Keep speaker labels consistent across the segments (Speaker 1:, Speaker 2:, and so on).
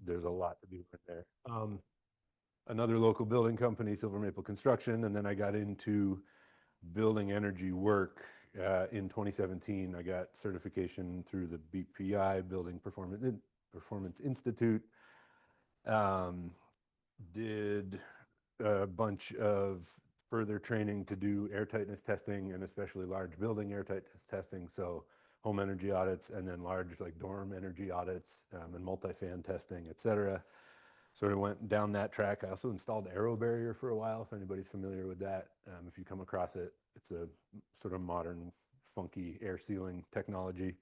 Speaker 1: there's a lot to be learned there. Another local building company, Silver Maple Construction, and then I got into building energy work in 2017. I got certification through the BPI, Building Performance Institute. Um, did a bunch of further training to do airtightness testing and especially large building airtightness testing. So home energy audits and then large like dorm energy audits and multi-fan testing, et cetera. Sort of went down that track. I also installed aero barrier for a while, if anybody's familiar with that. If you come across it, it's a sort of modern, funky air sealing technology.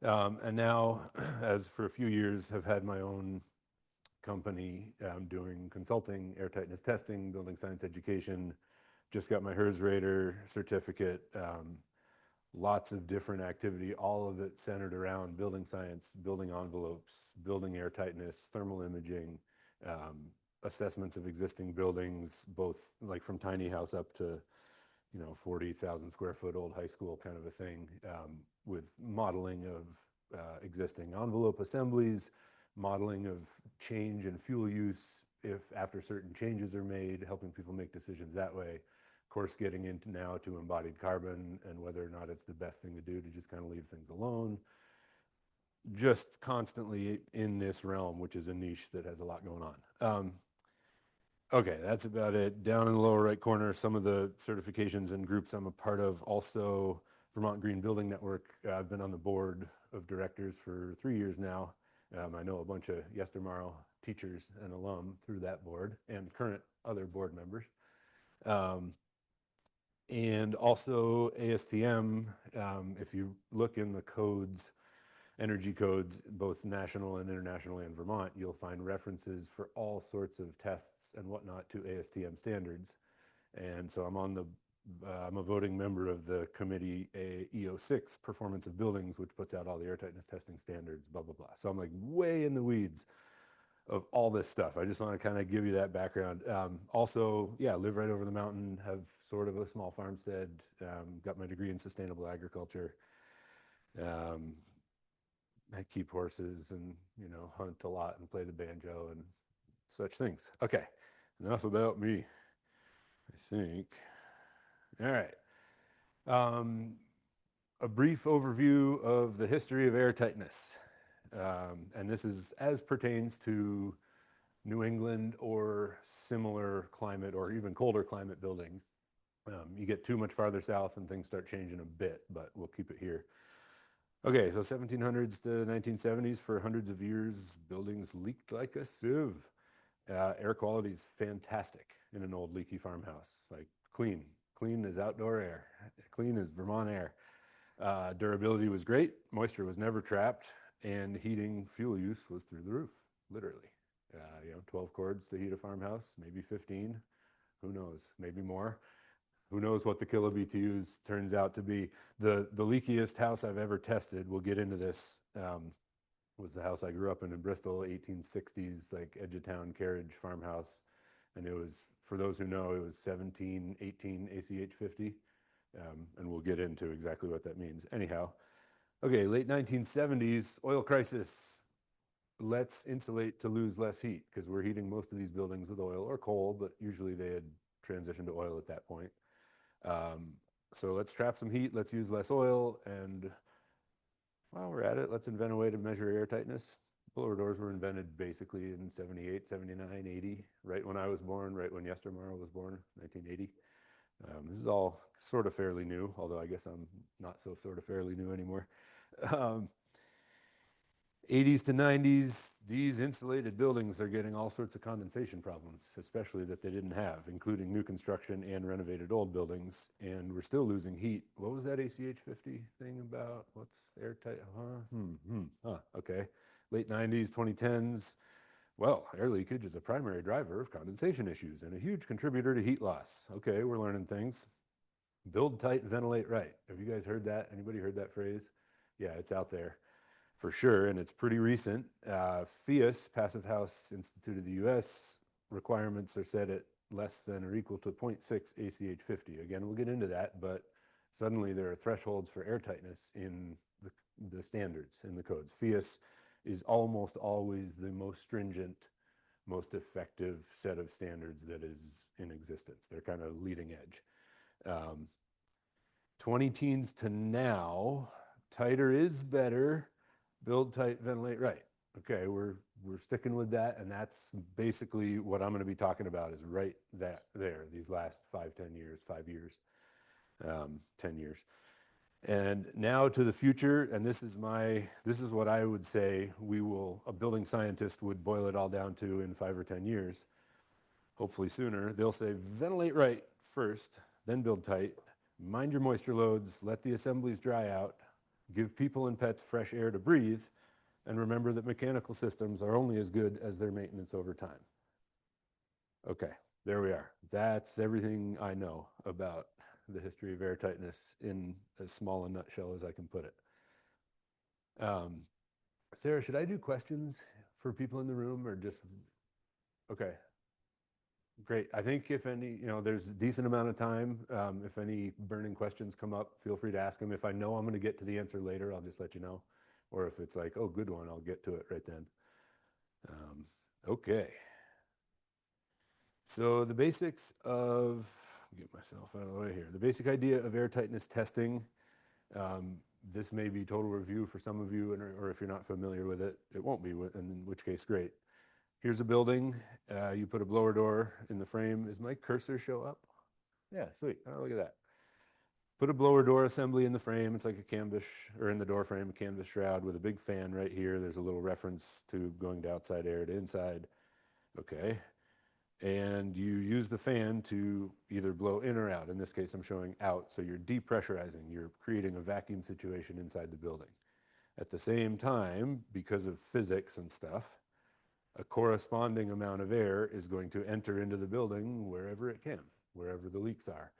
Speaker 1: And now, as for a few years, have had my own company doing consulting, air tightness testing, building science education. Just got my HERS Rater certificate. Lots of different activity, all of it centered around building science, building envelopes, building air tightness, thermal imaging, assessments of existing buildings, both like from tiny house up to 40,000 square foot old high school kind of a thing, with modeling of existing envelope assemblies, modeling of change in fuel use if after certain changes are made, helping people make decisions that way. Of course, getting into now to embodied carbon and whether or not it's the best thing to do to just kind of leave things alone. Just constantly in this realm, which is a niche that has a lot going on. Okay, that's about it. Down in the lower right corner, some of the certifications and groups I'm a part of. Also, Vermont Green Building Network. I've been on the board of directors for 3 years now. I know a bunch of yestermorrow teachers and alum through that board and current other board members. And also ASTM, if you look in the codes, energy codes, both national and international and Vermont, you'll find references for all sorts of tests and whatnot to ASTM standards. And so I'm a voting member of the committee EO6, Performance of Buildings, which puts out all the airtightness testing standards, blah, blah, blah. So I'm like way in the weeds of all this stuff. I just want to kind of give you that background. Also, yeah, live right over the mountain, have sort of a small farmstead, got my degree in sustainable agriculture. I keep horses and, hunt a lot and play the banjo and such things. Okay, enough about me, I think. All right. A brief overview of the history of airtightness. And this is as pertains to New England or similar climate or even colder climate buildings. You get too much farther south and things start changing a bit, but we'll keep it here. Okay, so 1700s to 1970s, for hundreds of years, buildings leaked like a sieve. Air quality is fantastic in an old leaky farmhouse, like clean as outdoor air, clean as Vermont air. Durability was great, moisture was never trapped, and heating fuel use was through the roof, literally. 12 cords to heat a farmhouse, maybe 15, who knows, maybe more. Who knows what the kilo BTUs turns out to be. The leakiest house I've ever tested, we'll get into this, was the house I grew up in Bristol, 1860s, like edge of town carriage farmhouse. And it was, for those who know, it was 17, 18 ACH 50. And we'll get into exactly what that means. Anyhow, okay, late 1970s, oil crisis. Let's insulate to lose less heat because we're heating most of these buildings with oil or coal, but usually they had transitioned to oil at that point. So let's trap some heat, let's use less oil, and while we're at it, let's invent a way to measure air tightness. Blower doors were invented basically in 78, 79, 80, right when I was born, right when Yestermorrow was born, 1980. This is all sort of fairly new, although I guess I'm not so sort of fairly new anymore. 80s to 90s, these insulated buildings are getting all sorts of condensation problems, especially that they didn't have, including new construction and renovated old buildings. And we're still losing heat. What was that ACH 50 thing about? What's airtight? Okay. Late 90s, 2010s. Well, air leakage is a primary driver of condensation issues and a huge contributor to heat loss. Okay, we're learning things. Build tight, ventilate right. Have you guys heard that? Anybody heard that phrase? Yeah, it's out there for sure, and it's pretty recent. PHIUS, Passive House Institute of the U.S., requirements are set at less than or equal to 0.6 ACH 50. Again, we'll get into that, but suddenly there are thresholds for airtightness in the standards, in the codes. PHIUS is almost always the most stringent, most effective set of standards that is in existence. They're kind of leading edge. 20 teens to now, tighter is better, build tight, ventilate right. Okay, we're sticking with that, and that's basically what I'm going to be talking about is right that there, these last 5, 10 years, 5 years, 10 years. And now to the future, and this is what I would say a building scientist would boil it all down to in 5 or 10 years, hopefully sooner. They'll say ventilate right first, then build tight, mind your moisture loads, let the assemblies dry out, give people and pets fresh air to breathe, and remember that mechanical systems are only as good as their maintenance over time. Okay, there we are. That's everything I know about the history of airtightness in as small a nutshell as I can put it. Sarah, should I do questions for people in the room or just, okay, great. I think if any, there's a decent amount of time. If any burning questions come up, feel free to ask them. If I know I'm going to get to the answer later, I'll just let you know. Or if it's like, oh, good one, I'll get to it right then. Okay. So the basics of, get myself out of the way here. The basic idea of airtightness testing. This may be total review for some of you, or if you're not familiar with it, it won't be, in which case, great. Here's a building. You put a blower door in the frame. Is my cursor show up? Yeah, sweet. Oh, look at that. Put a blower door assembly in the frame. It's like a canvas, or in the door frame, a canvas shroud with a big fan right here. There's a little reference tube going to outside air to inside. Okay. And you use the fan to either blow in or out. In this case, I'm showing out. So you're depressurizing. You're creating a vacuum situation inside the building. At the same time, because of physics and stuff, a corresponding amount of air is going to enter into the building wherever it can, wherever the leaks are.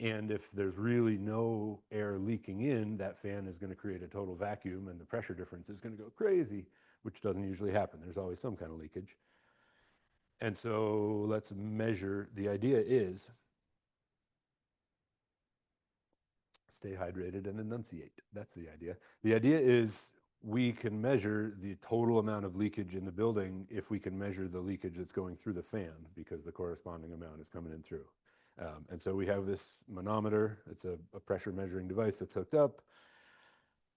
Speaker 1: And if there's really no air leaking in, that fan is going to create a total vacuum and the pressure difference is going to go crazy, which doesn't usually happen. There's always some kind of leakage. And so let's measure. The idea is stay hydrated and enunciate. That's the idea. The idea is we can measure the total amount of leakage in the building if we can measure the leakage that's going through the fan because the corresponding amount is coming in through. And so we have this manometer. It's a pressure measuring device that's hooked up.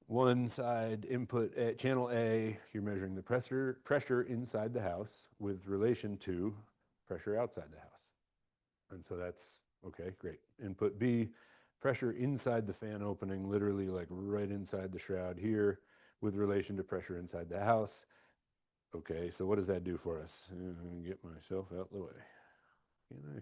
Speaker 1: One side input, channel A, you're measuring the pressure inside the house with relation to pressure outside the house. And so that's, okay, great. Input B, pressure inside the fan opening, literally like right inside the shroud here with relation to pressure inside the house. Okay, so what does that do for us? I'm going to get myself out of the way. Can I?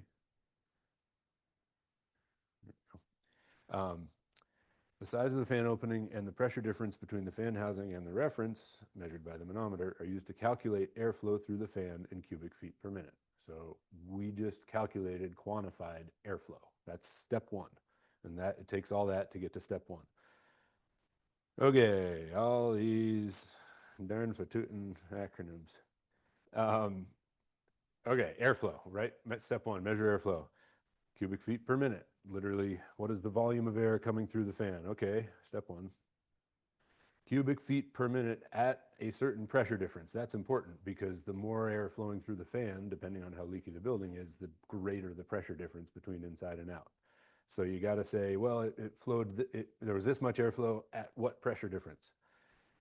Speaker 1: The size of the fan opening and the pressure difference between the fan housing and the reference, measured by the manometer, are used to calculate airflow through the fan in cubic feet per minute. So we just calculated, quantified airflow. That's step one. And that it takes all that to get to step one. Okay, all these darn fatootin acronyms. Okay, airflow, right? Step one, measure airflow. Cubic feet per minute. Literally, what is the volume of air coming through the fan? Okay, step one. Cubic feet per minute at a certain pressure difference. That's important because the more air flowing through the fan, depending on how leaky the building is, the greater the pressure difference between inside and out. So you got to say, well, there was this much airflow at what pressure difference?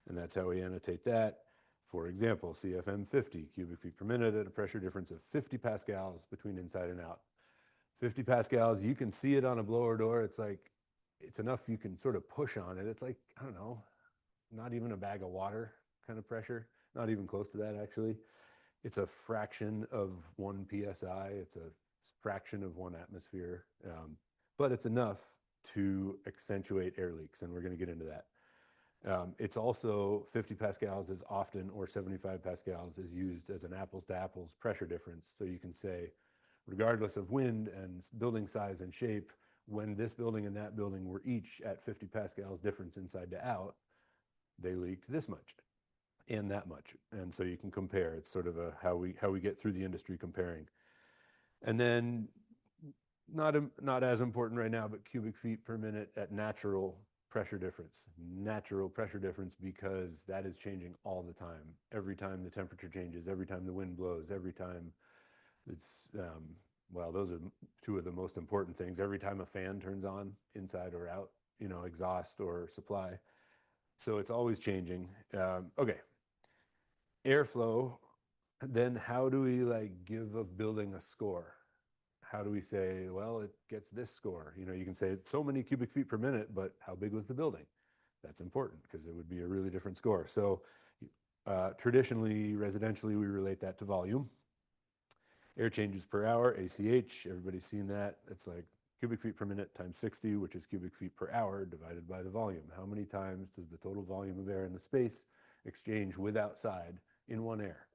Speaker 1: And that's how we annotate that. For example, CFM 50 cubic feet per minute at a pressure difference of 50 pascals between inside and out. 50 pascals, you can see it on a blower door. It's like, it's enough you can sort of push on it. It's like, I don't know, not even a bag of water kind of pressure. Not even close to that, actually. It's a fraction of 1 PSI. It's a fraction of 1 atmosphere. But it's enough to accentuate air leaks, and we're going to get into that. It's also 50 pascals is often, or 75 pascals is used as an apples to apples pressure difference. So you can say, regardless of wind and building size and shape, when this building and that building were each at 50 pascals difference inside to out, they leaked this much and that much. And so you can compare. It's sort of how we get through the industry comparing. And then not as important right now, but cubic feet per minute at natural pressure difference, natural pressure difference, because that is changing all the time. Every time the temperature changes, every time the wind blows, every time it's, well, those are two of the most important things. Every time a fan turns on, inside or out, you know, exhaust or supply. So it's always changing. Okay, airflow. Then how do we like give a building a score? How do we say, well, it gets this score? You know, you can say it's so many cubic feet per minute, but how big was the building? That's important because it would be a really different score. So traditionally, residentially, we relate that to volume. Air changes per hour, ACH, everybody's seen that. It's like cubic feet per minute times 60, which is cubic feet per hour divided by the volume. How many times does the total volume of air in the space exchange with outside in one air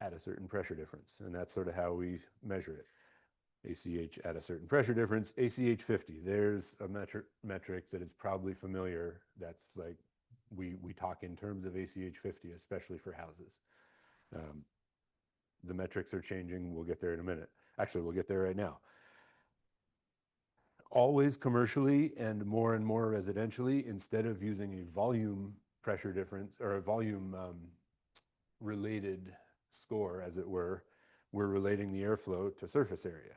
Speaker 1: at a certain pressure difference? And that's sort of how we measure it. ACH at a certain pressure difference, ACH 50. There's a metric that is probably familiar. That's like, we talk in terms of ACH 50, especially for houses. The metrics are changing. We'll get there in a minute. Actually, we'll get there right now. Always commercially and more residentially, instead of using a volume pressure difference or a volume related score, as it were, we're relating the airflow to surface area.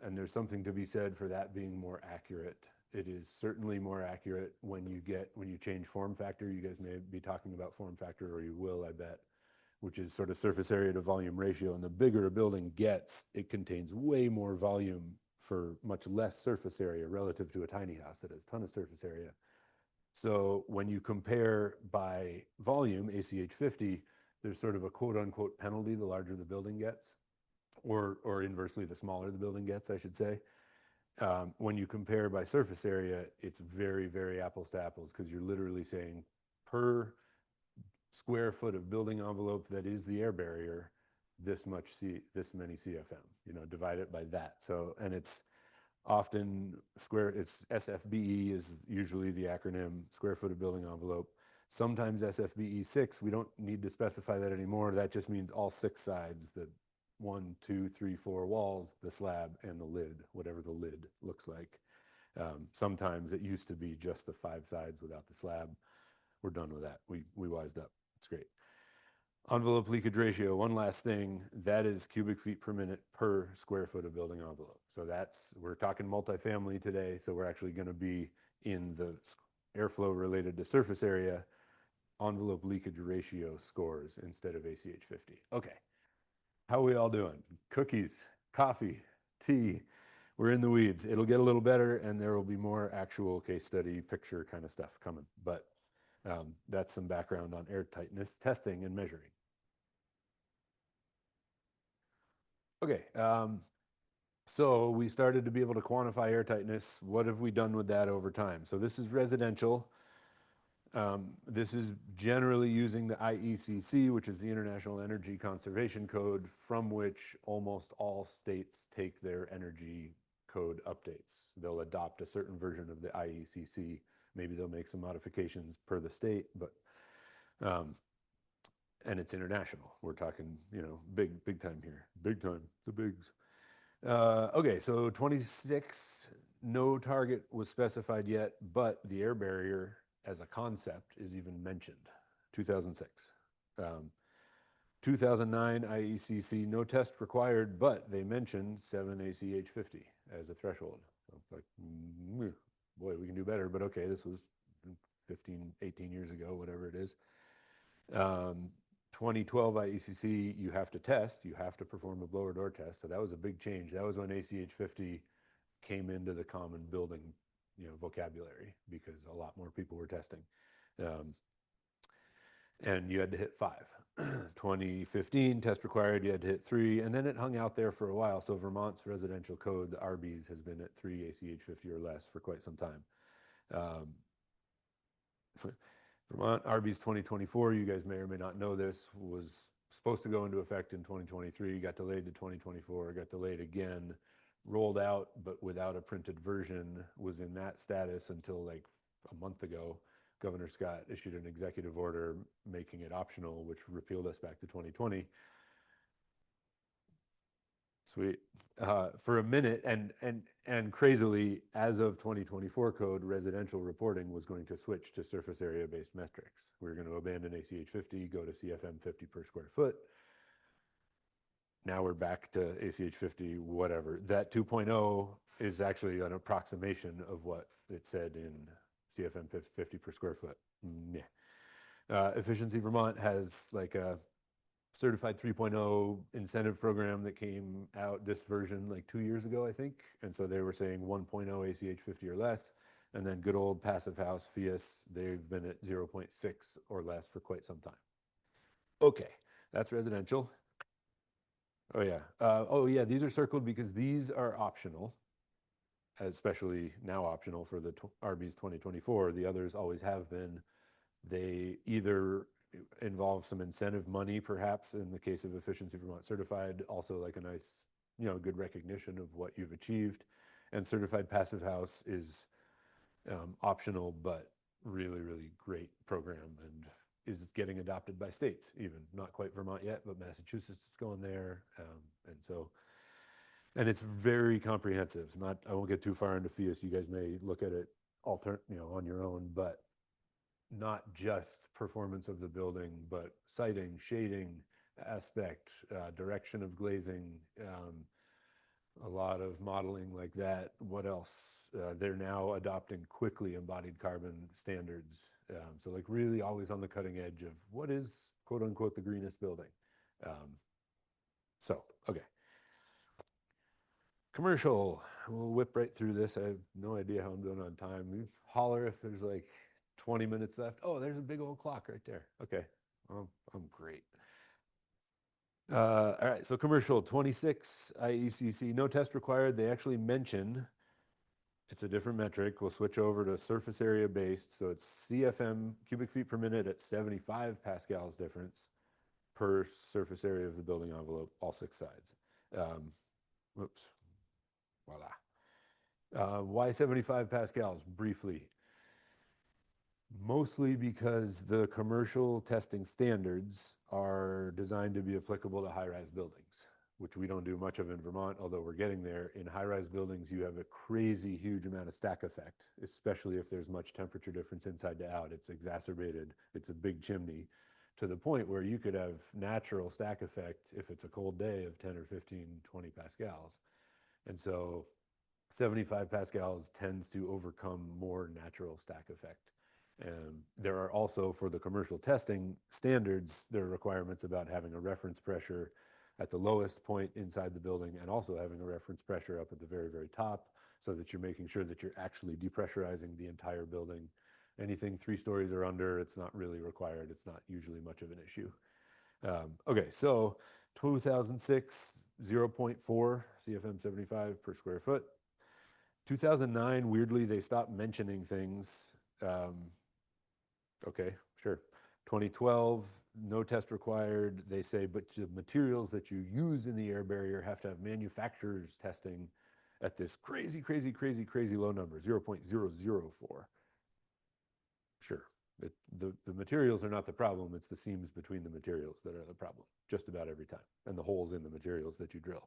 Speaker 1: And there's something to be said for that being more accurate. It is certainly more accurate when you change form factor. You guys may be talking about form factor, or you will, I bet, which is sort of surface area to volume ratio. And the bigger a building gets, it contains way more volume for much less surface area relative to a tiny house that has a ton of surface area. So when you compare by volume, ACH 50, there's sort of a quote unquote penalty the larger the building gets, or inversely, the smaller the building gets, I should say. When you compare by surface area, it's very, very apples to apples, because you're literally saying per square foot of building envelope that is the air barrier, this many CFM, you know, divide it by that. So, and it's often it's SFBE is usually the acronym, square foot of building envelope. Sometimes SFBE 6, we don't need to specify that anymore. That just means all 6 sides, the 1, 2, 3, 4 walls, the slab, and the lid, whatever the lid looks like. Sometimes it used to be just the 5 sides without the slab. We're done with that. We wised up. It's great. Envelope leakage ratio, one last thing, that is cubic feet per minute per square foot of building envelope. So we're talking multifamily today, so we're actually going to be in the airflow related to surface area, envelope leakage ratio scores instead of ACH 50. Okay, how are we all doing? Cookies, coffee, tea. We're in the weeds. It'll get a little better, and there will be more actual case study picture kind of stuff coming. But that's some background on airtightness testing and measuring. Okay, so we started to be able to quantify airtightness. What have we done with that over time? So this is residential. This is generally using the IECC, which is the International Energy Conservation Code, from which almost all states take their energy code updates. They'll adopt a certain version of the IECC. Maybe they'll make some modifications per the state, but and it's international. We're talking, you know, big time here. Big time, the bigs. Okay, so 26, no target was specified yet, but the air barrier as a concept is even mentioned. 2006. 2009 IECC, no test required, but they mentioned 7 ACH 50 as a threshold. So it's like, boy, we can do better, but okay, this was 15, 18 years ago, whatever it is. 2012 IECC, you have to test, you have to perform a blower door test. So that was a big change. That was when ACH 50 came into the common building, you know, vocabulary, because a lot more people were testing. And you had to hit 5. 2015, test required, you had to hit 3, and then it hung out there for a while. So Vermont's residential code, the RBs, has been at 3 ACH 50 or less for quite some time. Vermont RBs 2024, you guys may or may not know this, was supposed to go into effect in 2023, got delayed to 2024, got delayed again, rolled out, but without a printed version, was in that status until like a month ago. Governor Scott issued an executive order making it optional, which repealed us back to 2020. Sweet. For a minute, and crazily, as of 2024 code, residential reporting was going to switch to surface area based metrics. We were going to abandon ACH 50, go to CFM 50 per square foot. Now we're back to ACH 50, whatever. That 2.0 is actually an approximation of what it said in CFM 50 per square foot. Meh. Efficiency Vermont has like a certified 3.0 incentive program that came out, this version, like 2 years ago, I think. And so they were saying 1.0 ACH 50 or less. And then good old passive house PHIUS, they've been at 0.6 or less for quite some time. Okay, that's residential. Oh yeah. Oh yeah, these are circled because these are optional, especially now optional for the RB's 2024. The others always have been. They either involve some incentive money, perhaps in the case of Efficiency Vermont Certified, also like a nice, good recognition of what you've achieved. And Certified Passive House is optional, but really, really great program and is getting adopted by states, even not quite Vermont yet, but Massachusetts is going there. And it's very comprehensive. I won't get too far into PHIUS. You guys may look at it on your own, but not just performance of the building, but siting, shading, aspect, direction of glazing, a lot of modeling like that. What else? They're now adopting quickly embodied carbon standards. So like really always on the cutting edge of what is quote unquote the greenest building. Okay. Commercial, we'll whip right through this. I have no idea how I'm doing on time. You holler if there's like 20 minutes left. Oh, there's a big old clock right there. Okay, I'm great. All right, so commercial 26 IECC, no test required. They actually mention it's a different metric. We'll switch over to surface area based. So it's CFM, cubic feet per minute at 75 pascals difference per surface area of the building envelope, all six sides. Whoops, voila. Why 75 pascals? Briefly. Mostly because the commercial testing standards are designed to be applicable to high-rise buildings, which we don't do much of in Vermont, although we're getting there. In high-rise buildings, you have a crazy huge amount of stack effect, especially if there's much temperature difference inside to out. It's exacerbated. It's a big chimney to the point where you could have natural stack effect if it's a cold day of 10 or 15, 20 pascals. And so 75 pascals tends to overcome more natural stack effect. And there are also, for the commercial testing standards, there are requirements about having a reference pressure at the lowest point inside the building and also having a reference pressure up at the very, very top so that you're making sure that you're actually depressurizing the entire building. Anything 3 stories or under, it's not really required. It's not usually much of an issue. Okay, so 2006, 0.4 CFM 75 per square foot. 2009, weirdly, they stopped mentioning things. Okay, sure. 2012, no test required. They say, but the materials that you use in the air barrier have to have manufacturer's testing at this crazy, crazy, crazy, crazy low number, 0.004. Sure. The materials are not the problem. It's the seams between the materials that are the problem, just about every time, and the holes in the materials that you drill.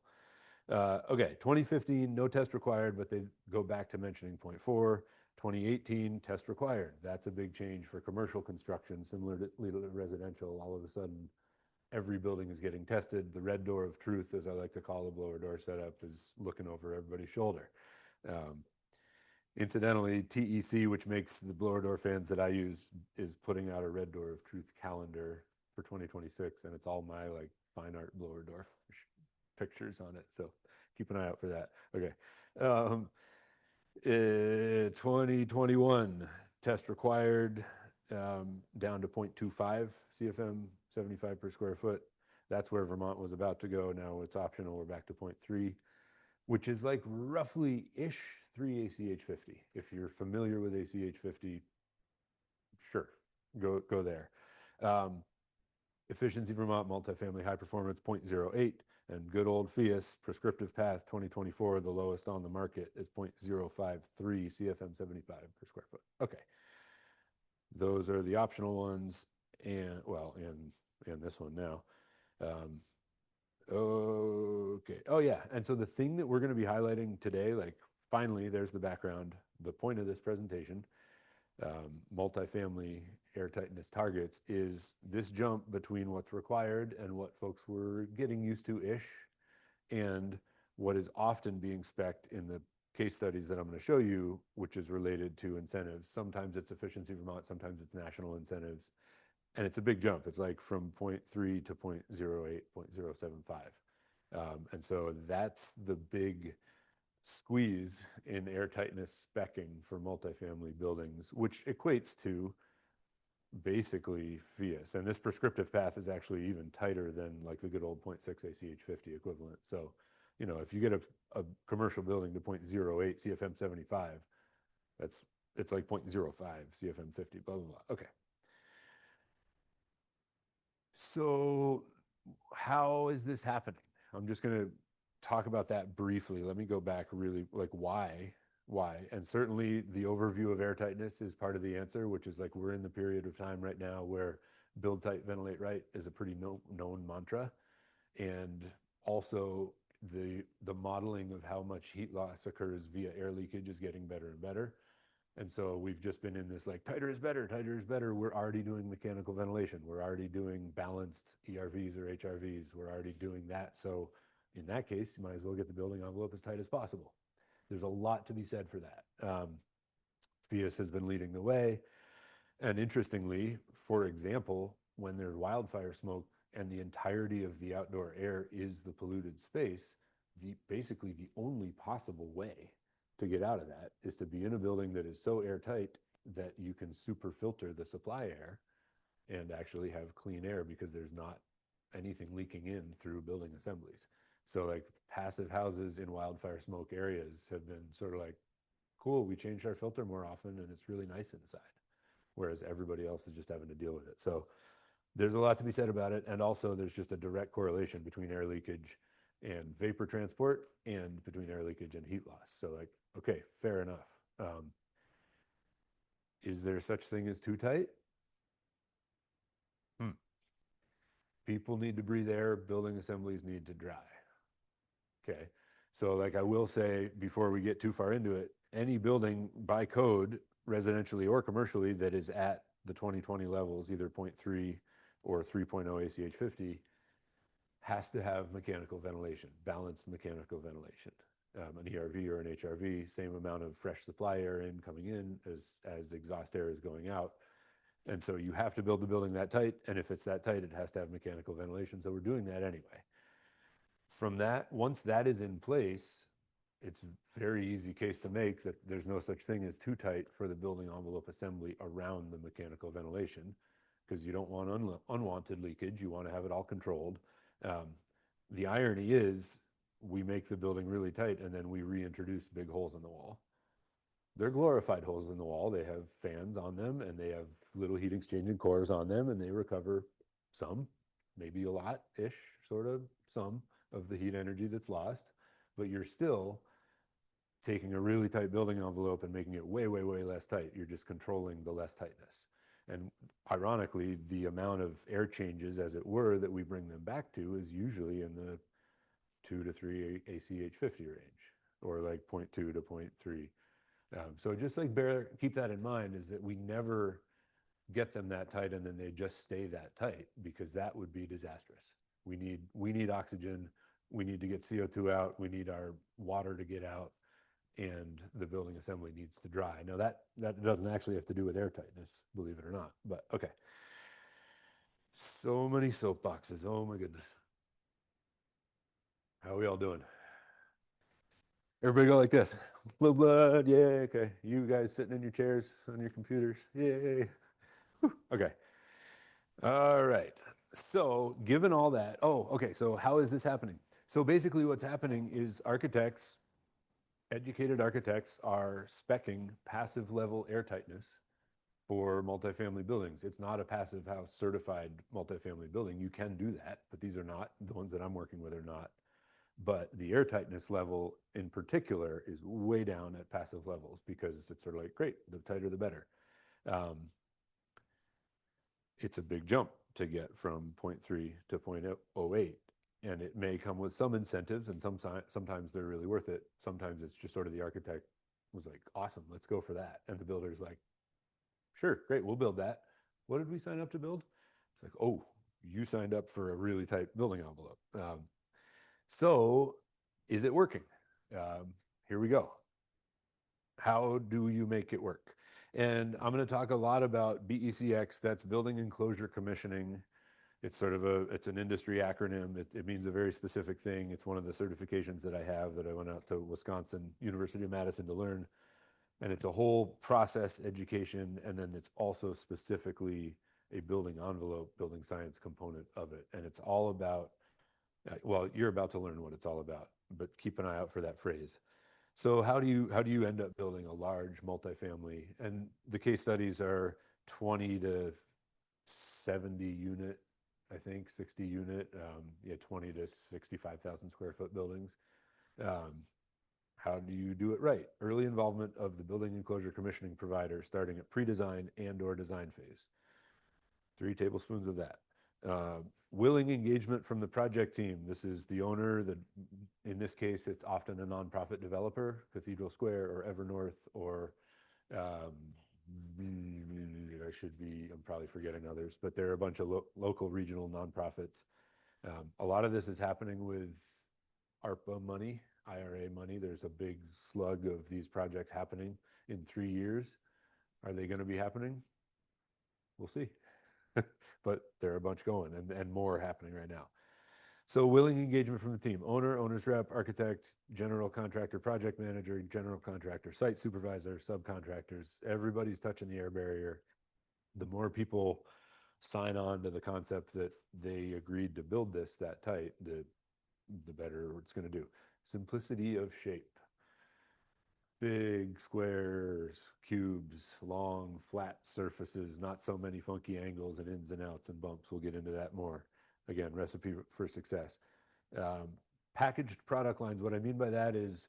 Speaker 1: Okay, 2015, no test required, but they go back to mentioning 0.4. 2018, test required. That's a big change for commercial construction, similar to residential. All of a sudden, every building is getting tested. The red door of truth, as I like to call the blower door setup, is looking over everybody's shoulder. Incidentally, TEC, which makes the blower door fans that I use, is putting out a red door of truth calendar for 2026, and it's all my like fine art blower door pictures on it. So keep an eye out for that. Okay. 2021 test required, down to 0.25 CFM 75 per square foot. That's where Vermont was about to go. Now it's optional. We're back to 0.3, which is like roughly ish 3 ACH 50. If you're familiar with ACH 50, sure, go there. Efficiency Vermont multifamily high performance 0.08, and good old PHIUS prescriptive path 2024, the lowest on the market is 0.053 CFM 75 per square foot. Okay, those are the optional ones, and well, and this one now. Okay. Oh yeah. And so the thing that we're going to be highlighting today, like finally, there's the background, the point of this presentation, multifamily air tightness targets, is this jump between what's required and what folks were getting used to ish, and what is often being spec'd in the case studies that I'm going to show you, which is related to incentives. Sometimes it's efficiency Vermont, sometimes it's national incentives. And it's a big jump. It's like from 0.3 to 0.08, 0.075. And so that's the big squeeze in air tightness specking for multifamily buildings, which equates to basically PHIUS. And this prescriptive path is actually even tighter than like the good old 0.6 ACH50 equivalent. So, you know, if you get a commercial building to 0.08 CFM 75, it's like 0.05 CFM 50, blah, blah, blah. Okay. So how is this happening? I'm just going to talk about that briefly. Let me go back really, like, why? And certainly the overview of airtightness is part of the answer, which is like we're in the period of time right now where build tight, ventilate right is a pretty known mantra. And also the modeling of how much heat loss occurs via air leakage is getting better and better. And so we've just been in this like tighter is better, tighter is better. We're already doing mechanical ventilation. We're already doing balanced ERVs or HRVs. We're already doing that. So in that case, you might as well get the building envelope as tight as possible. There's a lot to be said for that. PHIUS has been leading the way. And interestingly, for example, when there's wildfire smoke and the entirety of the outdoor air is the polluted space, basically the only possible way to get out of that is to be in a building that is so airtight that you can super filter the supply air and actually have clean air because there's not anything leaking in through building assemblies. So like passive houses in wildfire smoke areas have been sort of like, cool, we changed our filter more often and it's really nice inside, whereas everybody else is just having to deal with it. So there's a lot to be said about it. And also there's just a direct correlation between air leakage and vapor transport and between air leakage and heat loss. So like, okay, fair enough. Is there such thing as too tight? People need to breathe air, building assemblies need to dry. Okay. So like I will say before we get too far into it, any building by code, residentially or commercially, that is at the 2020 levels, either 0.3 or 3.0 ACH 50, has to have mechanical ventilation, balanced mechanical ventilation. An ERV or an HRV, same amount of fresh supply air in coming in as exhaust air is going out. And so you have to build the building that tight. And if it's that tight, it has to have mechanical ventilation. So we're doing that anyway. From that, once that is in place, it's a very easy case to make that there's no such thing as too tight for the building envelope assembly around the mechanical ventilation, because you don't want unwanted leakage. You want to have it all controlled. The irony is we make the building really tight and then we reintroduce big holes in the wall. They're glorified holes in the wall. They have fans on them and they have little heat exchanging cores on them, and they recover some, maybe a lot-ish, sort of, some of the heat energy that's lost, but you're still taking a really tight building envelope and making it way, way, way less tight. You're just controlling the less tightness. And ironically, the amount of air changes, as it were, that we bring them back to is usually in the 2 to 3 ACH 50 range, or like 0.2 to 0.3. So just like keep that in mind, is that we never get them that tight and then they just stay that tight, because that would be disastrous. We need oxygen. We need to get CO2 out. We need our water to get out, and the building assembly needs to dry. Now that doesn't actually have to do with air tightness, believe it or not, but okay. So many soapboxes. Oh my goodness. How are we all doing? Everybody go like this. Blue blood, yeah, okay. You guys sitting in your chairs on your computers, yay. Whew. Okay. All right. So given all that, oh, okay, so how is this happening? So basically what's happening is architects, educated architects, are speccing passive level air tightness for multifamily buildings. It's not a passive house certified multifamily building. You can do that, but these are not. The ones that I'm working with are not. But the air tightness level in particular is way down at passive levels, because it's sort of like, great, the tighter the better. It's a big jump to get from 0.3 to 0.08. And it may come with some incentives, and sometimes they're really worth it. Sometimes it's just sort of the architect was like, awesome, let's go for that. And the builder's like, sure, great, we'll build that. What did we sign up to build? It's like, oh, you signed up for a really tight building envelope. So is it working? Here we go. How do you make it work? And I'm going to talk a lot about BECX, that's Building Enclosure Commissioning. It's sort of it's an industry acronym. It means a very specific thing. It's one of the certifications that I have that I went out to Wisconsin, University of Madison to learn. And it's a whole process education. And then it's also specifically a building envelope, building science component of it. And it's all about, well, you're about to learn what it's all about, but keep an eye out for that phrase. So how do you end up building a large multifamily? And the case studies are 20 to 70 unit, I think, 60 unit, yeah, 20 to 65,000 square foot buildings. Um, how do you do it right? Early involvement of the building enclosure commissioning provider, starting at pre-design and/or design phase. 3 tablespoons of that. Willing engagement from the project team. This is the owner, in this case, it's often a nonprofit developer, Cathedral Square or Evernorth, or um, I'm probably forgetting others, but there are a bunch of local regional nonprofits. A lot of this is happening with ARPA money, IRA money. There's a big slug of these projects happening in 3 years. Are they going to be happening? We'll see. But there are a bunch going, and more happening right now. So willing engagement from the team: owner, owner's rep, architect, general contractor, project manager, general contractor, site supervisor, subcontractors. Everybody's touching the air barrier. The more people sign on to the concept that they agreed to build this that tight, the better it's going to do. Simplicity of shape. Big squares, cubes, long, flat surfaces, not so many funky angles and ins and outs and bumps. We'll get into that more. Again, recipe for success. Packaged product lines. What I mean by that is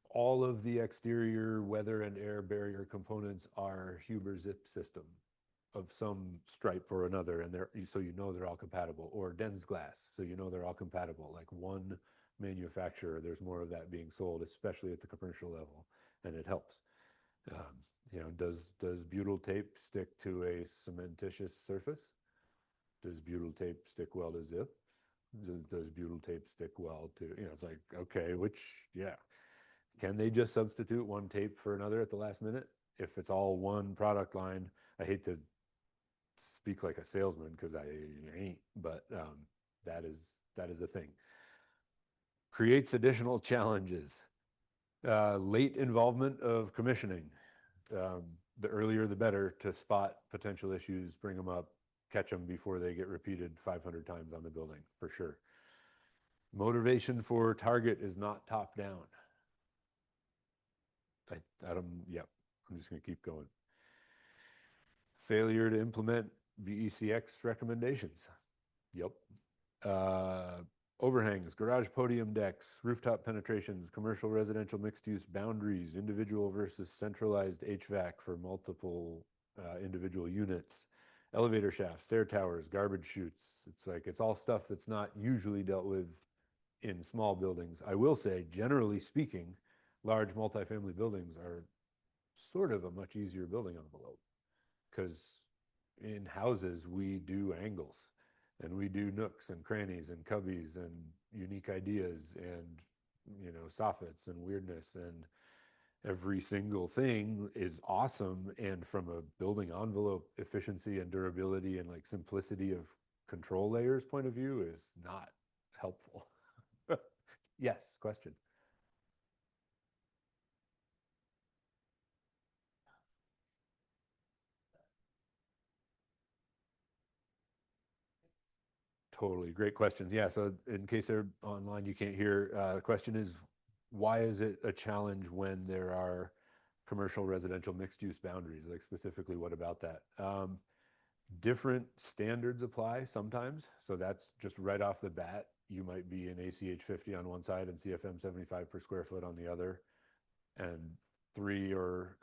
Speaker 1: all of the exterior weather and air barrier components are Huber zip system of some stripe or another, and so you know they're all compatible. Or Den's glass, so you know they're all compatible. Like one manufacturer, there's more of that being sold, especially at the commercial level, and it helps. Does butyl tape stick to a cementitious surface? Does butyl tape stick well to zip? Does butyl tape stick well to, it's like, okay, yeah. Can they just substitute one tape for another at the last minute? If it's all one product line, I hate to speak like a salesman because I ain't, but that is a thing. Creates additional challenges. Late involvement of commissioning. The earlier the better to spot potential issues, bring them up, catch them before they get repeated 500 times on the building, for sure. Motivation for target is not top down. Yep, I'm just going to keep going. Failure to implement BECX recommendations. Yep. Overhangs, garage podium decks, rooftop penetrations, commercial residential mixed use boundaries, individual versus centralized HVAC for multiple individual units, elevator shafts, stair towers, garbage chutes. It's all stuff that's not usually dealt with in small buildings. I will say, generally speaking, large multifamily buildings are sort of a much easier building envelope, because in houses we do angles and we do nooks and crannies and cubbies and unique ideas and soffits and weirdness, and every single thing is awesome, and from a building envelope efficiency and durability and like simplicity of control layers point of view is not helpful. Yes, question. Totally. Great questions. Yeah. So in case they're online, you can't hear, the question is, why is it a challenge when there are commercial residential mixed use boundaries? Like specifically, what about that? Different standards apply sometimes. So that's just right off the bat. You might be an ACH 50 on one side and CFM 75 per square foot on the other. And three or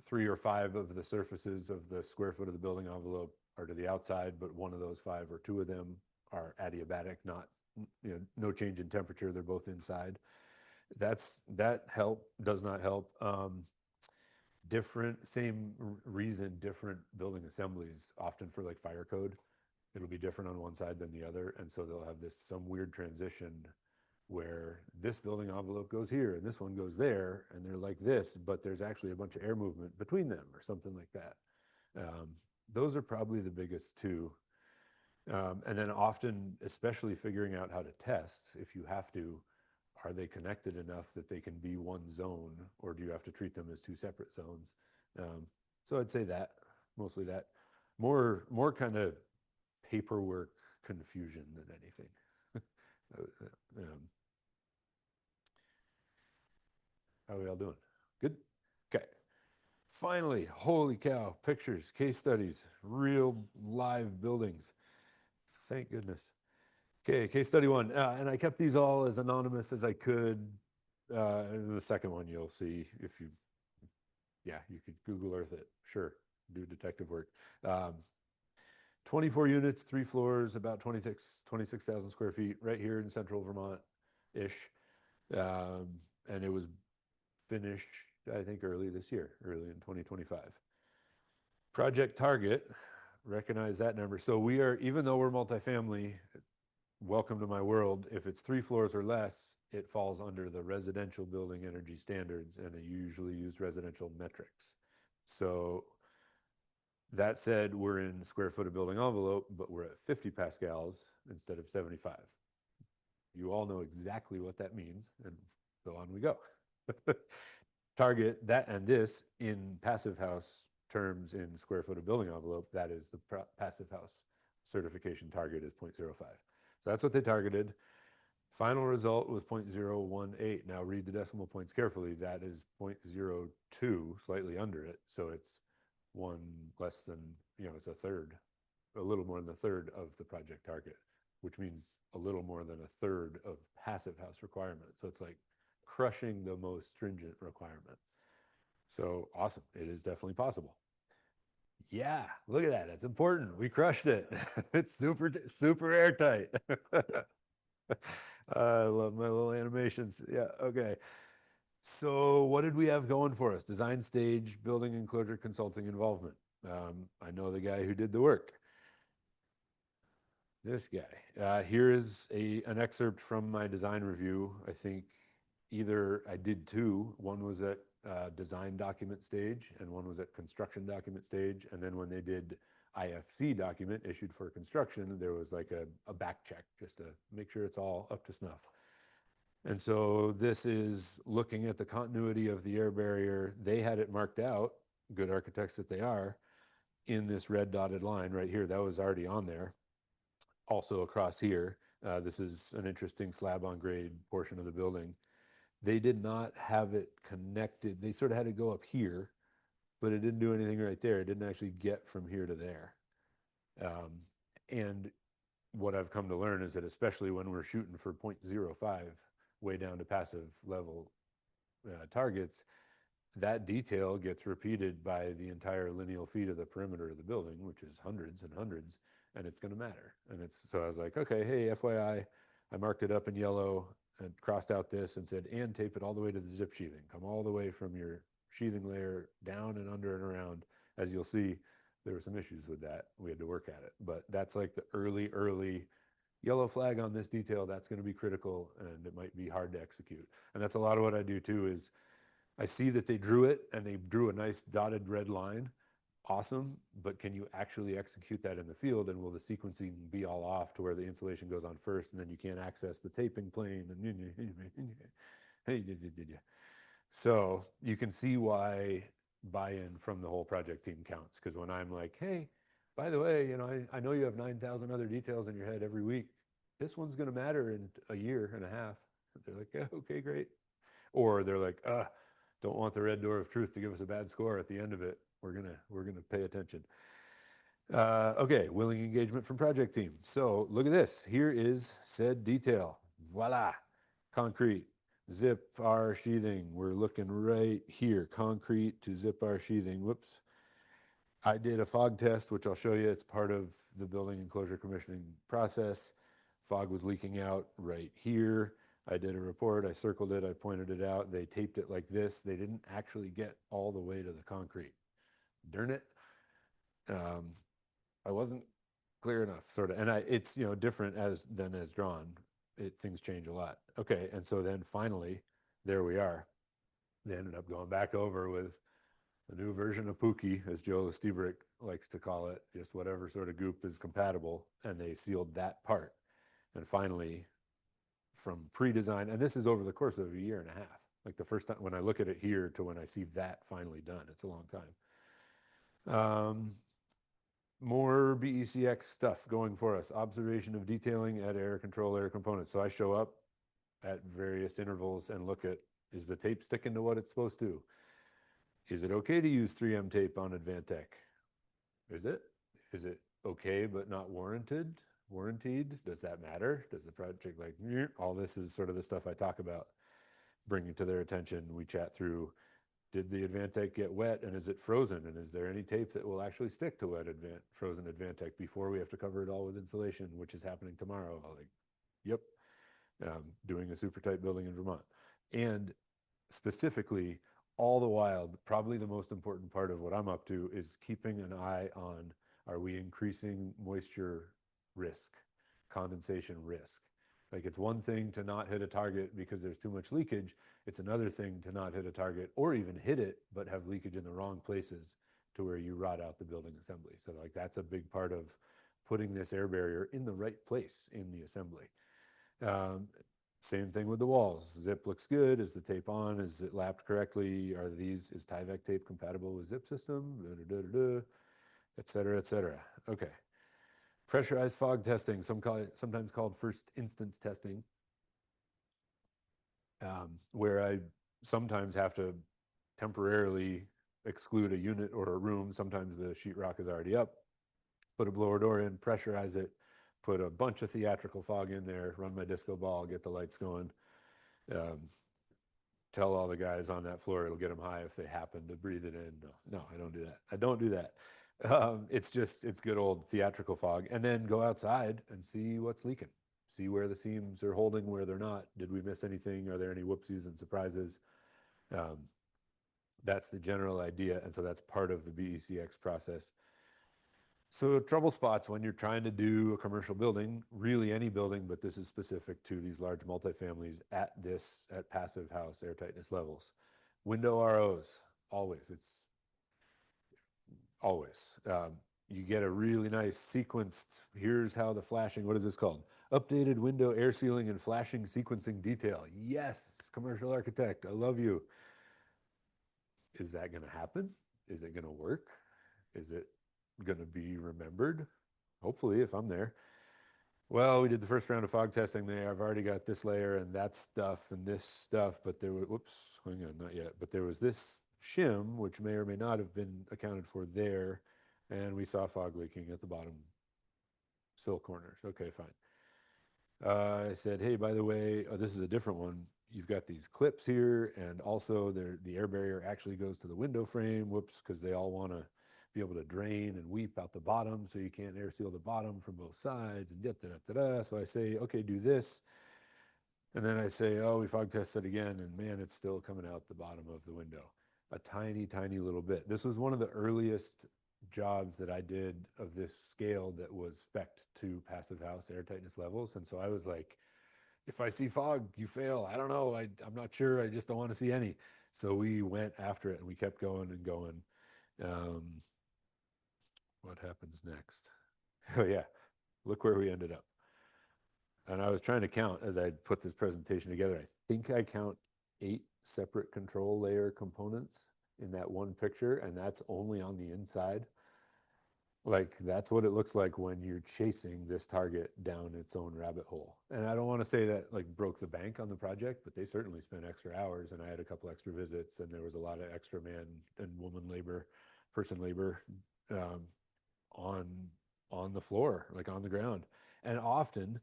Speaker 1: five of the surfaces of the square foot of the building envelope are to the outside, but one of those five or two of them are adiabatic, not, no change in temperature. They're both inside. That does not help. Same reason, different building assemblies, often for like fire code. It'll be different on one side than the other. And so they'll have some weird transition where this building envelope goes here and this one goes there, and they're like this, but there's actually a bunch of air movement between them or something like that. Um, those are probably the biggest two. And then often, especially figuring out how to test, if you have to, are they connected enough that they can be one zone, or do you have to treat them as two separate zones? So I'd say that, mostly that. More kind of paperwork confusion than anything. um, how are we all doing? Good? Okay. Finally, holy cow, pictures, case studies, real live buildings. Thank goodness. Okay, case study one. And I kept these all as anonymous as I could. The second one you'll see if you, yeah, you could Google Earth it. Sure, do detective work. 24 units, 3 floors, about 26,000 square feet, right here in central Vermont-ish. And it was finished, I think, early this year, early in 2025. Project target, recognize that number. So we are, even though we're multifamily, welcome to my world. If it's 3 floors or less, it falls under the residential building energy standards, and I usually use residential metrics. So that said, we're in square foot of building envelope, but we're at 50 pascals instead of 75. You all know exactly what that means, and so on we go. Target that and this in passive house terms in square foot of building envelope, that is the passive house certification target is 0.05. So that's what they targeted. Final result was 0.018. Now read the decimal points carefully. That is 0.02, slightly under it. So it's one less than, it's a third, a little more than a third of the project target, which means a little more than a third of passive house requirement. So it's like crushing the most stringent requirement. So awesome. It is definitely possible. Yeah, look at that. That's important. We crushed it. It's super airtight. I love my little animations. Yeah, okay. So what did we have going for us? Design stage, building enclosure consulting involvement. I know the guy who did the work. This guy. Here is an excerpt from my design review. I think I did two. One was at design document stage and one was at construction document stage. And then when they did IFC document issued for construction, there was like a back check just to make sure it's all up to snuff. And so this is looking at the continuity of the air barrier. They had it marked out, good architects that they are, in this red dotted line right here. That was already on there. Also across here, this is an interesting slab on grade portion of the building. They did not have it connected. They sort of had to go up here, but it didn't do anything right there. It didn't actually get from here to there. And what I've come to learn is that especially when we're shooting for 0.05 way down to passive level targets, that detail gets repeated by the entire lineal feet of the perimeter of the building, which is hundreds and hundreds, and it's going to matter. And so I was like, okay, hey, FYI, I marked it up in yellow and crossed out this and said, and tape it all the way to the zip sheathing. Come all the way from your sheathing layer down and under and around. As you'll see, there were some issues with that. We had to work at it. But that's like the early yellow flag on this detail. That's going to be critical, and it might be hard to execute. And that's a lot of what I do too is I see that they drew it and they drew a nice dotted red line. Awesome, but can you actually execute that in the field, and will the sequencing be all off to where the insulation goes on first and then you can't access the taping plane? So you can see why buy-in from the whole project team counts, because when I'm like, hey, by the way, I know you have 9,000 other details in your head every week. This one's going to matter in a year and a half. They're like, yeah, okay, great. Or they're like, don't want the red door of truth to give us a bad score at the end of it. We're gonna pay attention. Okay, willing engagement from project team. So look at this. Here is said detail. Voila, concrete. Zip our sheathing. We're looking right here. Concrete to zip our sheathing. Whoops. I did a fog test, which I'll show you. It's part of the building enclosure commissioning process. fog was leaking out right here. I did a report, I circled it, I pointed it out. They taped it like this. They didn't actually get all the way to the concrete. Darn it. Um, I wasn't clear enough, sort of. And it's, different than as drawn. Things change a lot. Okay, and so then finally, there we are. They ended up going back over with a new version of Pookie, as Joe Stiebrick likes to call it, just whatever sort of goop is compatible, and they sealed that part. And finally, from pre-design, and this is over the course of a year and a half. Like the first time when I look at it here to when I see that finally done, it's a long time. More BECX stuff going for us. Observation of detailing at air control air components. So I show up at various intervals and look at, is the tape sticking to what it's supposed to? Is it okay to use 3M tape on Advantech? Is it? Is it okay but not warranted? Warranted? Does that matter? Does the project all this is sort of the stuff I talk about, bringing to their attention. We chat through, did the Advantech get wet and is it frozen? And is there any tape that will actually stick to wet frozen Advantech before we have to cover it all with insulation, which is happening tomorrow? Like, yep. Doing a super tight building in Vermont. And specifically, all the while, probably the most important part of what I'm up to is keeping an eye on, are we increasing moisture risk, condensation risk? Like, it's one thing to not hit a target because there's too much leakage. It's another thing to not hit a target or even hit it, but have leakage in the wrong places to where you rot out the building assembly. So like, that's a big part of putting this air barrier in the right place in the assembly. Same thing with the walls. Zip looks good. Is the tape on? Is it lapped correctly? Is Tyvek tape compatible with zip system? Et cetera, et cetera. Okay. Pressurized fog testing, sometimes called first instance testing, where I sometimes have to temporarily exclude a unit or a room. Sometimes the sheetrock is already up. Put a blower door in, pressurize it, put a bunch of theatrical fog in there, run my disco ball, get the lights going. Tell all the guys on that floor it'll get them high if they happen to breathe it in. No, I don't do that. I don't do that. It's good old theatrical fog. And then go outside and see what's leaking. See where the seams are holding, where they're not. Did we miss anything? Are there any whoopsies and surprises? That's the general idea. And so that's part of the BECX process. So trouble spots when you're trying to do a commercial building, really any building, but this is specific to these large multifamilies at passive house airtightness levels. Window ROs, always, it's always. You get a really nice sequenced, here's how the flashing, what is this called? Updated window air sealing and flashing sequencing detail. Yes, commercial architect, I love you. Is that gonna happen? Is it gonna work? Is it going to be remembered? Hopefully, if I'm there. Well, we did the first round of fog testing there. I've already got this layer and that stuff and this stuff, but there was, whoops, hang on, not yet. But there was this shim, which may or may not have been accounted for there. And we saw fog leaking at the bottom sill corners. Okay, fine. I said, hey, by the way, this is a different one. You've got these clips here, and also the air barrier actually goes to the window frame. Whoops, because they all want to be able to drain and weep out the bottom, so you can't air seal the bottom from both sides. And da, da, da, da, da. So I say, okay, do this. And then I say, oh, we fog tested again, and man, it's still coming out the bottom of the window. A tiny, tiny little bit. This was one of the earliest jobs that I did of this scale that was spec'd to passive house airtightness levels. And so I was like, if I see fog, you fail. I don't know. I'm not sure. I just don't want to see any. So we went after it and we kept going and going. What happens next? Oh, yeah. Look where we ended up. And I was trying to count as I put this presentation together. I think I count 8 separate control layer components in that one picture, and that's only on the inside. Like, that's what it looks like when you're chasing this target down its own rabbit hole. And I don't want to say that like broke the bank on the project, but they certainly spent extra hours, and I had a couple extra visits, and there was a lot of extra man and woman labor, person labor on the floor, like on the ground. And often,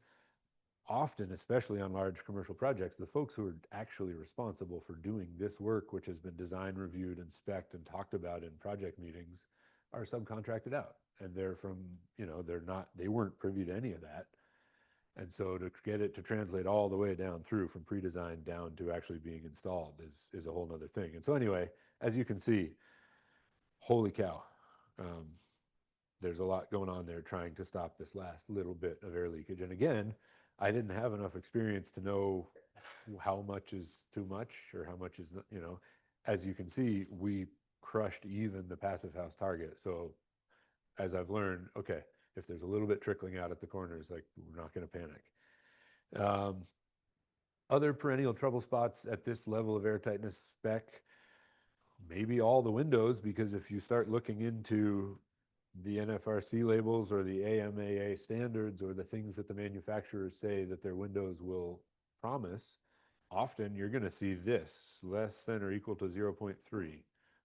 Speaker 1: especially on large commercial projects, the folks who are actually responsible for doing this work, which has been designed, reviewed, and spec'd and talked about in project meetings, are subcontracted out. And they're from, they weren't privy to any of that. And so to get it to translate all the way down through from pre-design down to actually being installed is a whole nother thing. And so anyway, as you can see, holy cow, um, there's a lot going on there trying to stop this last little bit of air leakage. And again, I didn't have enough experience to know how much is too much or how much is, you know, as you can see, we crushed even the passive house target. So as I've learned, okay, if there's a little bit trickling out at the corners, like we're not going to panic. Other perennial trouble spots at this level of airtightness spec, maybe all the windows, because if you start looking into the NFRC labels or the AMAA standards or the things that the manufacturers say that their windows will promise, often you're going to see this, less than or equal to 0.3. Does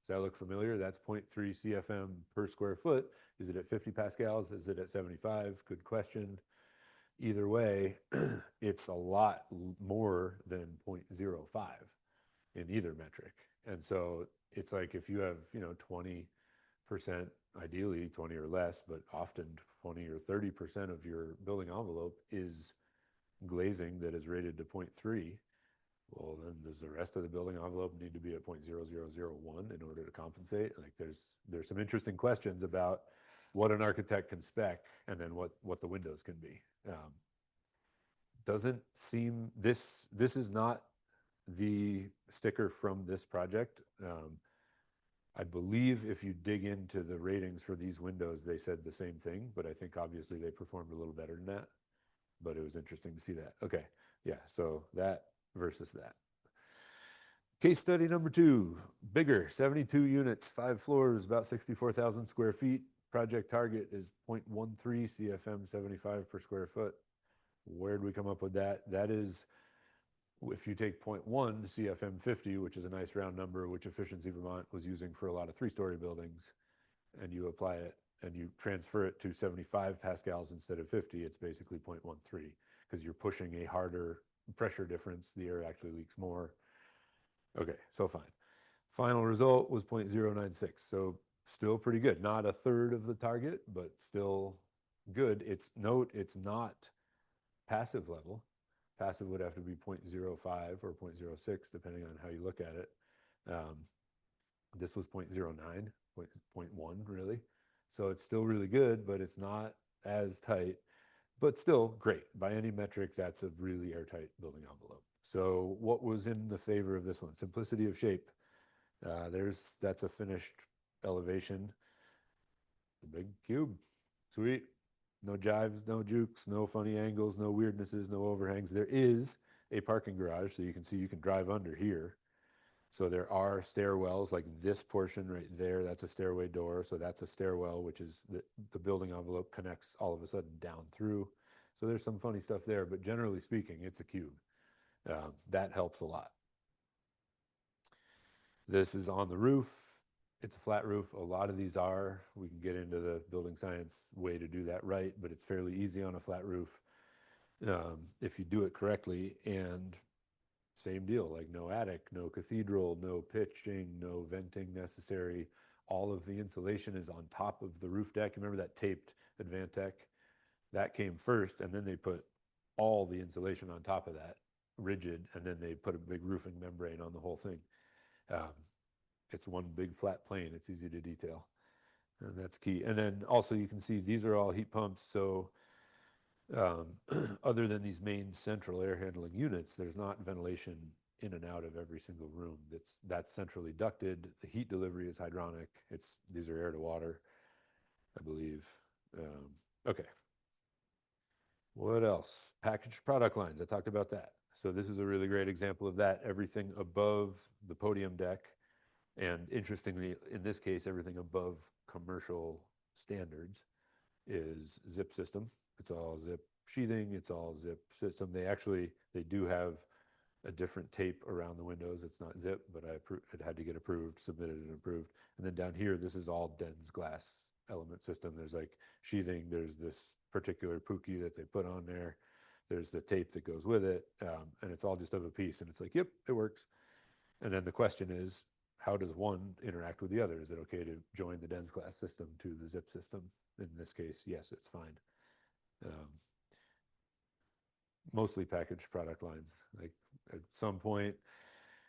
Speaker 1: that look familiar? That's 0.3 CFM per square foot. Is it at 50 pascals? Is it at 75? Good question. Either way, it's a lot more than 0.05 in either metric. And so it's like if you have, 20%, ideally 20 or less, but often 20 or 30% of your building envelope is glazing that is rated to 0.3, well, then does the rest of the building envelope need to be at 0.0001 in order to compensate? Like there's some interesting questions about what an architect can spec and then what the windows can be. Doesn't seem, this is not the sticker from this project. I believe if you dig into the ratings for these windows, they said the same thing, but I think obviously they performed a little better than that. But it was interesting to see that. Okay, yeah, so that versus that. Case study number 2, bigger, 72 units, 5 floors, about 64,000 square feet. Project target is 0.13 CFM 75 per square foot. Where did we come up with that? That is, if you take 0.1 CFM 50, which is a nice round number, which Efficiency Vermont was using for a lot of 3-story buildings, and you apply it and you transfer it to 75 pascals instead of 50, it's basically 0.13 because you're pushing a harder pressure difference. The air actually leaks more. Okay, so fine. Final result was 0.096. So still pretty good. Not a third of the target, but still good. It's not passive level. Passive would have to be 0.05 or 0.06, depending on how you look at it. This was 0.09, 0.1 really. So it's still really good, but it's not as tight, but still great. By any metric, that's a really airtight building envelope. So what was in the favor of this one? Simplicity of shape. That's a finished elevation. The big cube. Sweet. No jives, no jukes, no funny angles, no weirdnesses, no overhangs. There is a parking garage, so you can see you can drive under here. So there are stairwells, like this portion right there, that's a stairway door. So that's a stairwell, which is the building envelope connects all of a sudden down through. So there's some funny stuff there, but generally speaking, it's a cube. That helps a lot. This is on the roof. It's a flat roof. A lot of these are. We can get into the building science way to do that right, but it's fairly easy on a flat roof if you do it correctly. And same deal, like no attic, no cathedral, no pitching, no venting necessary. All of the insulation is on top of the roof deck. Remember that taped Advantech? That came first, and then they put all the insulation on top of that, rigid, and then they put a big roofing membrane on the whole thing. It's one big flat plane. It's easy to detail, and that's key. And then also you can see these are all heat pumps. So other than these main central air handling units, there's not ventilation in and out of every single room. That's centrally ducted. The heat delivery is hydronic. These are air to water, I believe. Okay. What else? Packaged product lines. I talked about that. So this is a really great example of that. Everything above the podium deck, and interestingly, in this case, everything above commercial standards is zip system. It's all zip sheathing. It's all zip system. They do have a different tape around the windows. It's not zip, but it had to get approved, submitted and approved. And then down here, this is all dense glass element system. There's like sheathing. There's this particular pookie that they put on there. There's the tape that goes with it. And it's all just of a piece. And it's like, yep, it works. And then the question is, how does one interact with the other? Is it okay to join the dense glass system to the zip system? In this case, yes, it's fine. mostly packaged product lines. Like at some point,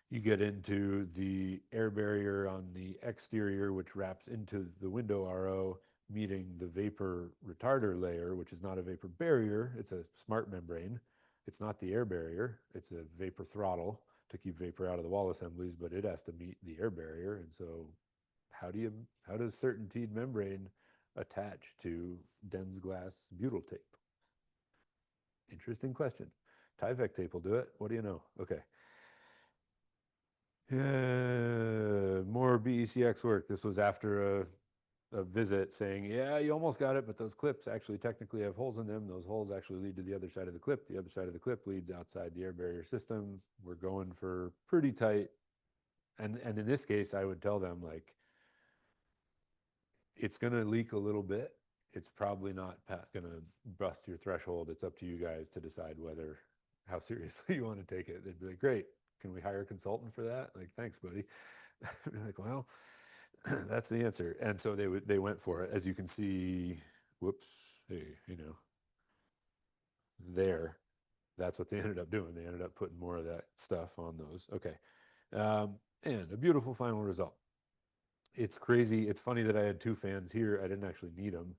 Speaker 1: you get into the air barrier on the exterior, which wraps into the window RO, meeting the vapor retarder layer, which is not a vapor barrier, it's a smart membrane. It's not the air barrier, it's a vapor throttle to keep vapor out of the wall assemblies, but it has to meet the air barrier. And so how does CertainTeed membrane attach to dense glass butyl tape? Interesting question. Tyvek tape will do it. What do you know? Okay. More BECX work. This was after a visit saying, yeah, you almost got it, but those clips actually technically have holes in them. Those holes actually lead to the other side of the clip. The other side of the clip leads outside the air barrier system. We're going for pretty tight. And in this case, I would tell them, like, it's going to leak a little bit. It's probably not going to bust your threshold. It's up to you guys to decide whether how seriously you want to take it. They'd be like, great. Can we hire a consultant for that? Like, thanks, buddy. I'd be like, well, that's the answer. And so they went for it. As you can see, whoops, hey, there. That's what they ended up doing. They ended up putting more of that stuff on those. Okay. And a beautiful final result. It's crazy. It's funny that I had two fans here. I didn't actually need them.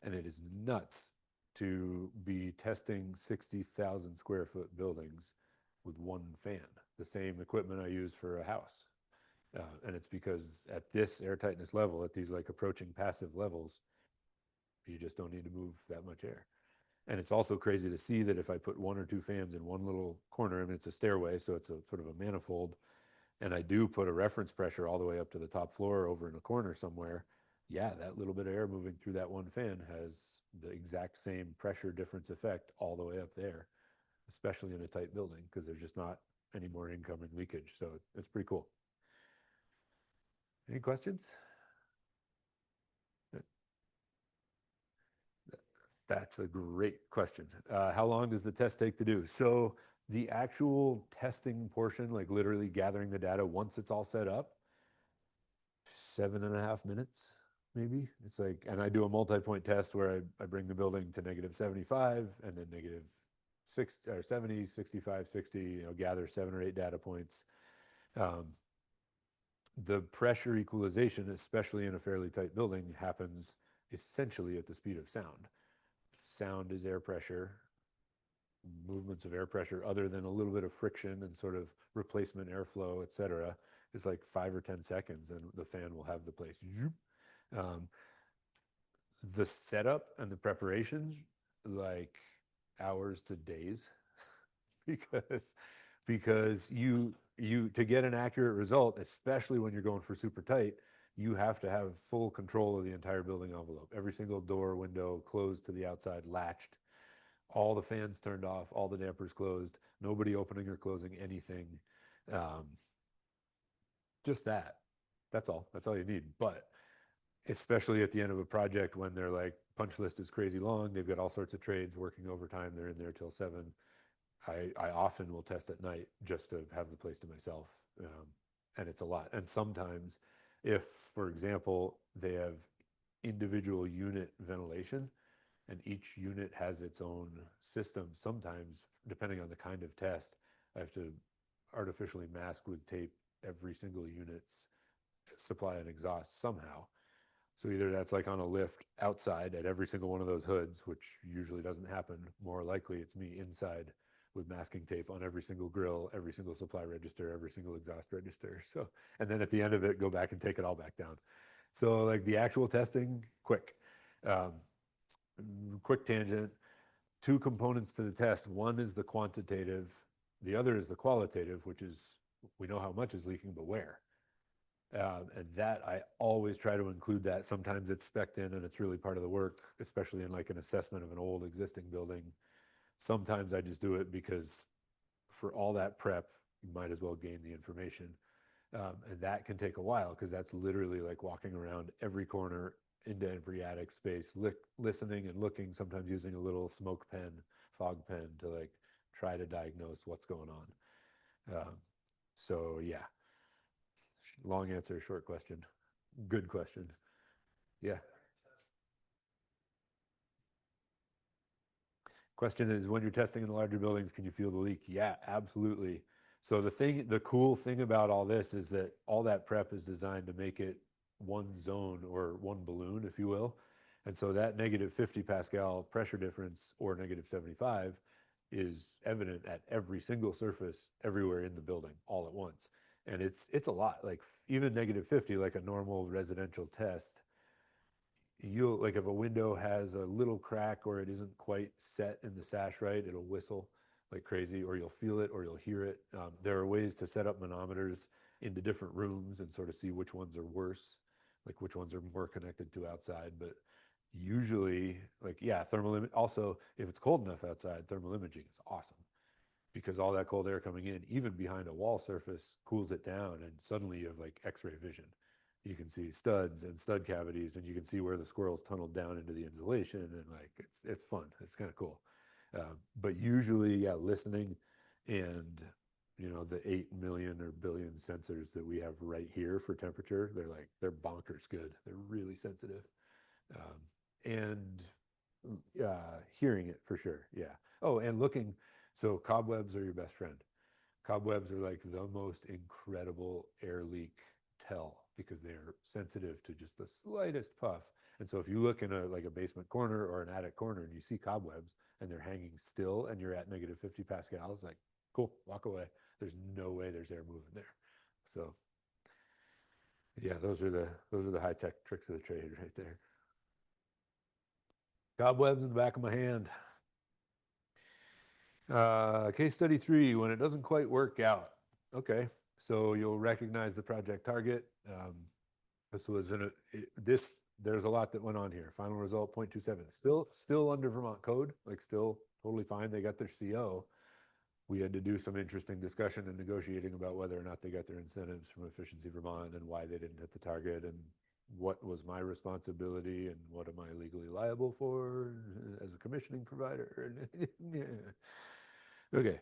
Speaker 1: And it is nuts to be testing 60,000 square foot buildings with one fan, the same equipment I use for a house. And it's because at this air tightness level, at these like approaching passive levels, you just don't need to move that much air. And it's also crazy to see that if I put one or two fans in one little corner, I mean, it's a stairway, so it's a sort of a manifold, and I do put a reference pressure all the way up to the top floor over in a corner somewhere, yeah, that little bit of air moving through that one fan has the exact same pressure difference effect all the way up there, especially in a tight building, because there's just not any more incoming leakage. So it's pretty cool. Any questions? That's a great question. How long does the test take to do? So the actual testing portion, like literally gathering the data once it's all set up, 7.5 minutes, maybe. It's like, and I do a multi-point test where I bring the building to -75 and then -6 or 70, 65, 60, gather 7 or 8 data points. Um, the pressure equalization, especially in a fairly tight building, happens essentially at the speed of sound. Sound is air pressure. Movements of air pressure, other than a little bit of friction and sort of replacement airflow, et cetera, is like 5 or 10 seconds, and the fan will have the place. Um, the setup and the preparation, like hours to days, because you to get an accurate result, especially when you're going for super tight, you have to have full control of the entire building envelope. Every single door, window closed to the outside, latched, all the fans turned off, all the dampers closed, nobody opening or closing anything. Um, just that. That's all. That's all you need. But especially at the end of a project when their like punch list is crazy long, they've got all sorts of trades working overtime. They're in there till 7. I often will test at night just to have the place to myself. And it's a lot. And sometimes, if, for example, they have individual unit ventilation, and each unit has its own system. Sometimes, depending on the kind of test, I have to artificially mask with tape every single unit's supply and exhaust somehow. So either that's like on a lift outside at every single one of those hoods, which usually doesn't happen. More likely it's me inside with masking tape on every single grill, every single supply register, every single exhaust register. So, and then at the end of it, go back and take it all back down. So like the actual testing, quick. Um, Quick tangent, two components to the test. One is the quantitative, the other is the qualitative, which is we know how much is leaking, but where. And that I always try to include that. Sometimes it's spec'd in and it's really part of the work, especially in like an assessment of an old existing building. Sometimes I just do it because for all that prep, you might as well gain the information. And that can take a while because that's literally like walking around every corner into every attic space, listening and looking, sometimes using a little smoke pen, fog pen to like try to diagnose what's going on. So yeah, long answer, short question. Good question. Yeah. Question is, when you're testing in the larger buildings, can you feel the leak? Yeah, absolutely. So the cool thing about all this is that all that prep is designed to make it one zone or one balloon, if you will. And so that negative 50 Pascal pressure difference or negative 75 is evident at every single surface everywhere in the building all at once. And it's a lot. Like even negative 50, like a normal residential test, you'll like if a window has a little crack or it isn't quite set in the sash right, it'll whistle like crazy, or you'll feel it or you'll hear it. There are ways to set up manometers into different rooms and sort of see which ones are worse, like which ones are more connected to outside. But usually, like, yeah, also, if it's cold enough outside, thermal imaging is awesome because all that cold air coming in, even behind a wall surface, cools it down, and suddenly you have like X-ray vision. You can see studs and stud cavities, and you can see where the squirrels tunneled down into the insulation, and like it's fun. It's kind of cool. But usually, yeah, listening and the 8 million or billion sensors that we have right here for temperature, they're bonkers good. They're really sensitive, and hearing it for sure. Yeah. Oh, and looking. So cobwebs are your best friend. Cobwebs are like the most incredible air leak tell because they're sensitive to just the slightest puff. And so if you look in a basement corner or an attic corner and you see cobwebs and they're hanging still and you're at negative 50 pascals, like cool, walk away. There's no way there's air moving there. So yeah, those are the high tech tricks of the trade right there. Cobwebs in the back of my hand. Case study 3, when it doesn't quite work out. Okay, so you'll recognize the project target. This was there's a lot that went on here. Final result 0.27. Still under Vermont code, like still totally fine. They got their CO. We had to do some interesting discussion and negotiating about whether or not they got their incentives from Efficiency Vermont and why they didn't hit the target and what was my responsibility and what am I legally liable for as a commissioning provider. Okay.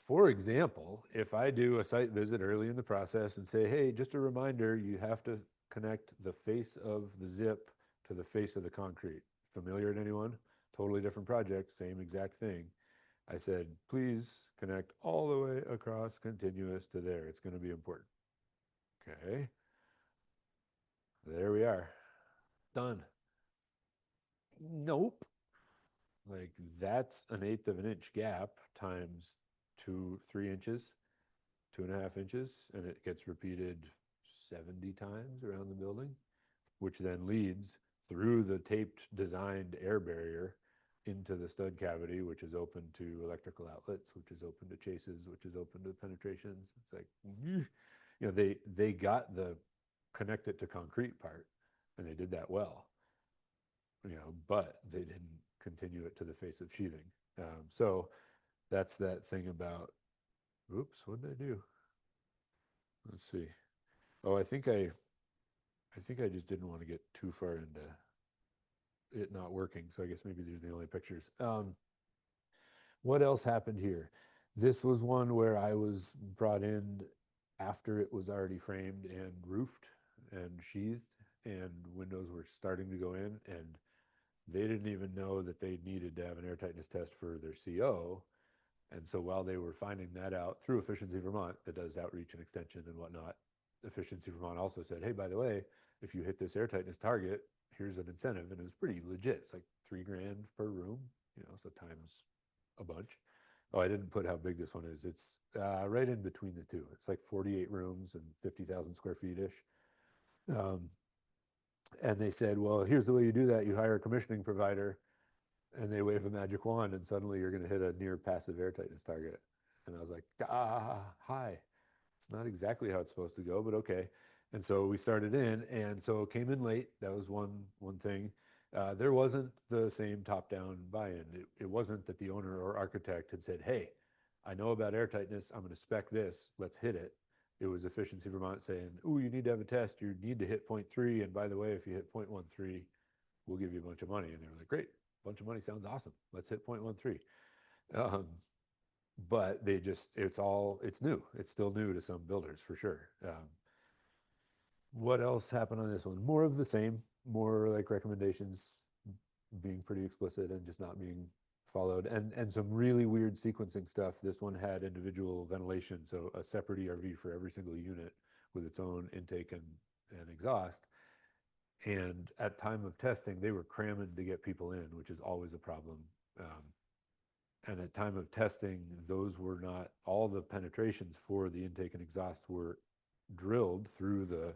Speaker 1: For example, if I do a site visit early in the process and say, hey, just a reminder, you have to connect the face of the zip to the face of the concrete. Familiar to anyone? Totally different project, same exact thing. I said, please connect all the way across continuous to there. It's going to be important. Okay. There we are. Done. Nope. Like that's an eighth of an inch gap times 3 inches, 2.5 inches, and it gets repeated 70 times around the building, which then leads through the taped designed air barrier into the stud cavity, which is open to electrical outlets, which is open to chases, which is open to penetrations. It's like, they got the connect it to concrete part, and they did that well, but they didn't continue it to the face of sheathing. So that's that thing about, oops, what did I do? Let's see. Oh, I think I just didn't want to get too far into it not working. So I guess maybe these are the only pictures. What else happened here? This was one where I was brought in after it was already framed and roofed and sheathed, and windows were starting to go in, and they didn't even know that they needed to have an airtightness test for their CO. And so while they were finding that out through Efficiency Vermont, that does outreach and extension and whatnot, Efficiency Vermont also said, hey, by the way, if you hit this airtightness target, here's an incentive. And it was pretty legit. It's like $3,000 per room, so times a bunch. Oh, I didn't put how big this one is. It's right in between the two. It's like 48 rooms and 50,000 square feet ish. And they said, well, here's the way you do that. You hire a commissioning provider and they wave a magic wand and suddenly you're going to hit a near passive airtightness target. And I was like, hi. It's not exactly how it's supposed to go, but okay. And so we started in, and so it came in late. That was one thing. There wasn't the same top-down buy-in. It wasn't that the owner or architect had said, hey, I know about airtightness. I'm going to spec this. Let's hit it. It was Efficiency Vermont saying, ooh, you need to have a test. You need to hit 0.3. And by the way, if you hit 0.13, we'll give you a bunch of money. And they were like, great, a bunch of money sounds awesome. Let's hit 0.13. But it's new. It's still new to some builders for sure. What else happened on this one? More of the same, more like recommendations being pretty explicit and just not being followed, and some really weird sequencing stuff. This one had individual ventilation, so a separate ERV for every single unit with its own intake and exhaust. And at time of testing, they were cramming to get people in, which is always a problem. Um, and at time of testing, those were not, all the penetrations for the intake and exhaust were drilled through the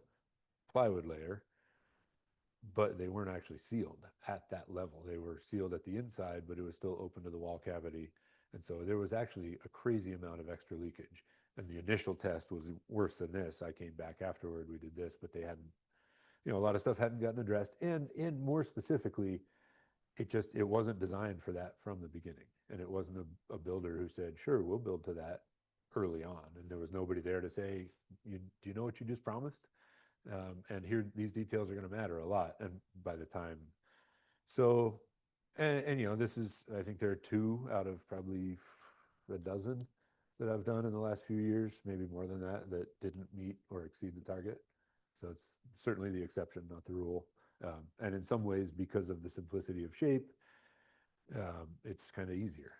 Speaker 1: plywood layer, but they weren't actually sealed at that level. They were sealed at the inside, but it was still open to the wall cavity. And so there was actually a crazy amount of extra leakage. And the initial test was worse than this. I came back afterward, we did this, but they hadn't, a lot of stuff hadn't gotten addressed. And more specifically, it wasn't designed for that from the beginning. And it wasn't a builder who said, sure, we'll build to that early on. And there was nobody there to say, do you know what you just promised? And here, these details are going to matter a lot. And by the time, so, and this is, I think there are two out of probably a dozen that I've done in the last few years, maybe more than that, that didn't meet or exceed the target. So it's certainly the exception, not the rule. And in some ways, because of the simplicity of shape, it's kind of easier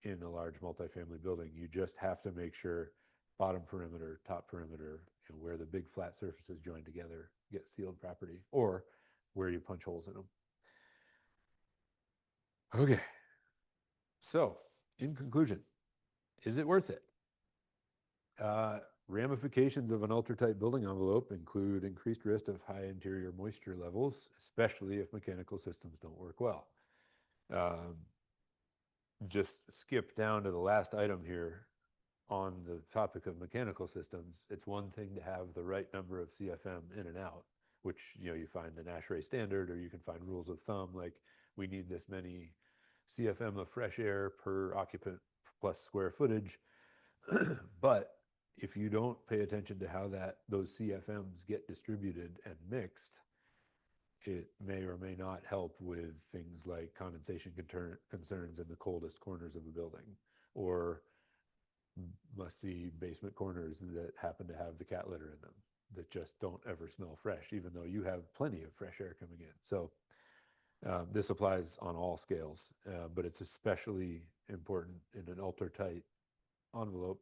Speaker 1: in a large multifamily building. You just have to make sure bottom perimeter, top perimeter, where the big flat surfaces join together get sealed properly, or where you punch holes in them. Okay. So, in conclusion, is it worth it? Ramifications of an ultra-tight building envelope include increased risk of high interior moisture levels, especially if mechanical systems don't work well. Just skip down to the last item here on the topic of mechanical systems. It's one thing to have the right number of CFM in and out, which you find an ASHRAE standard, or you can find rules of thumb like we need this many CFM of fresh air per occupant plus square footage. But if you don't pay attention to how those CFMs get distributed and mixed, it may or may not help with things like condensation concerns in the coldest corners of a building, or musty basement corners that happen to have the cat litter in them that just don't ever smell fresh, even though you have plenty of fresh air coming in. So this applies on all scales, but it's especially important in an ultra-tight envelope.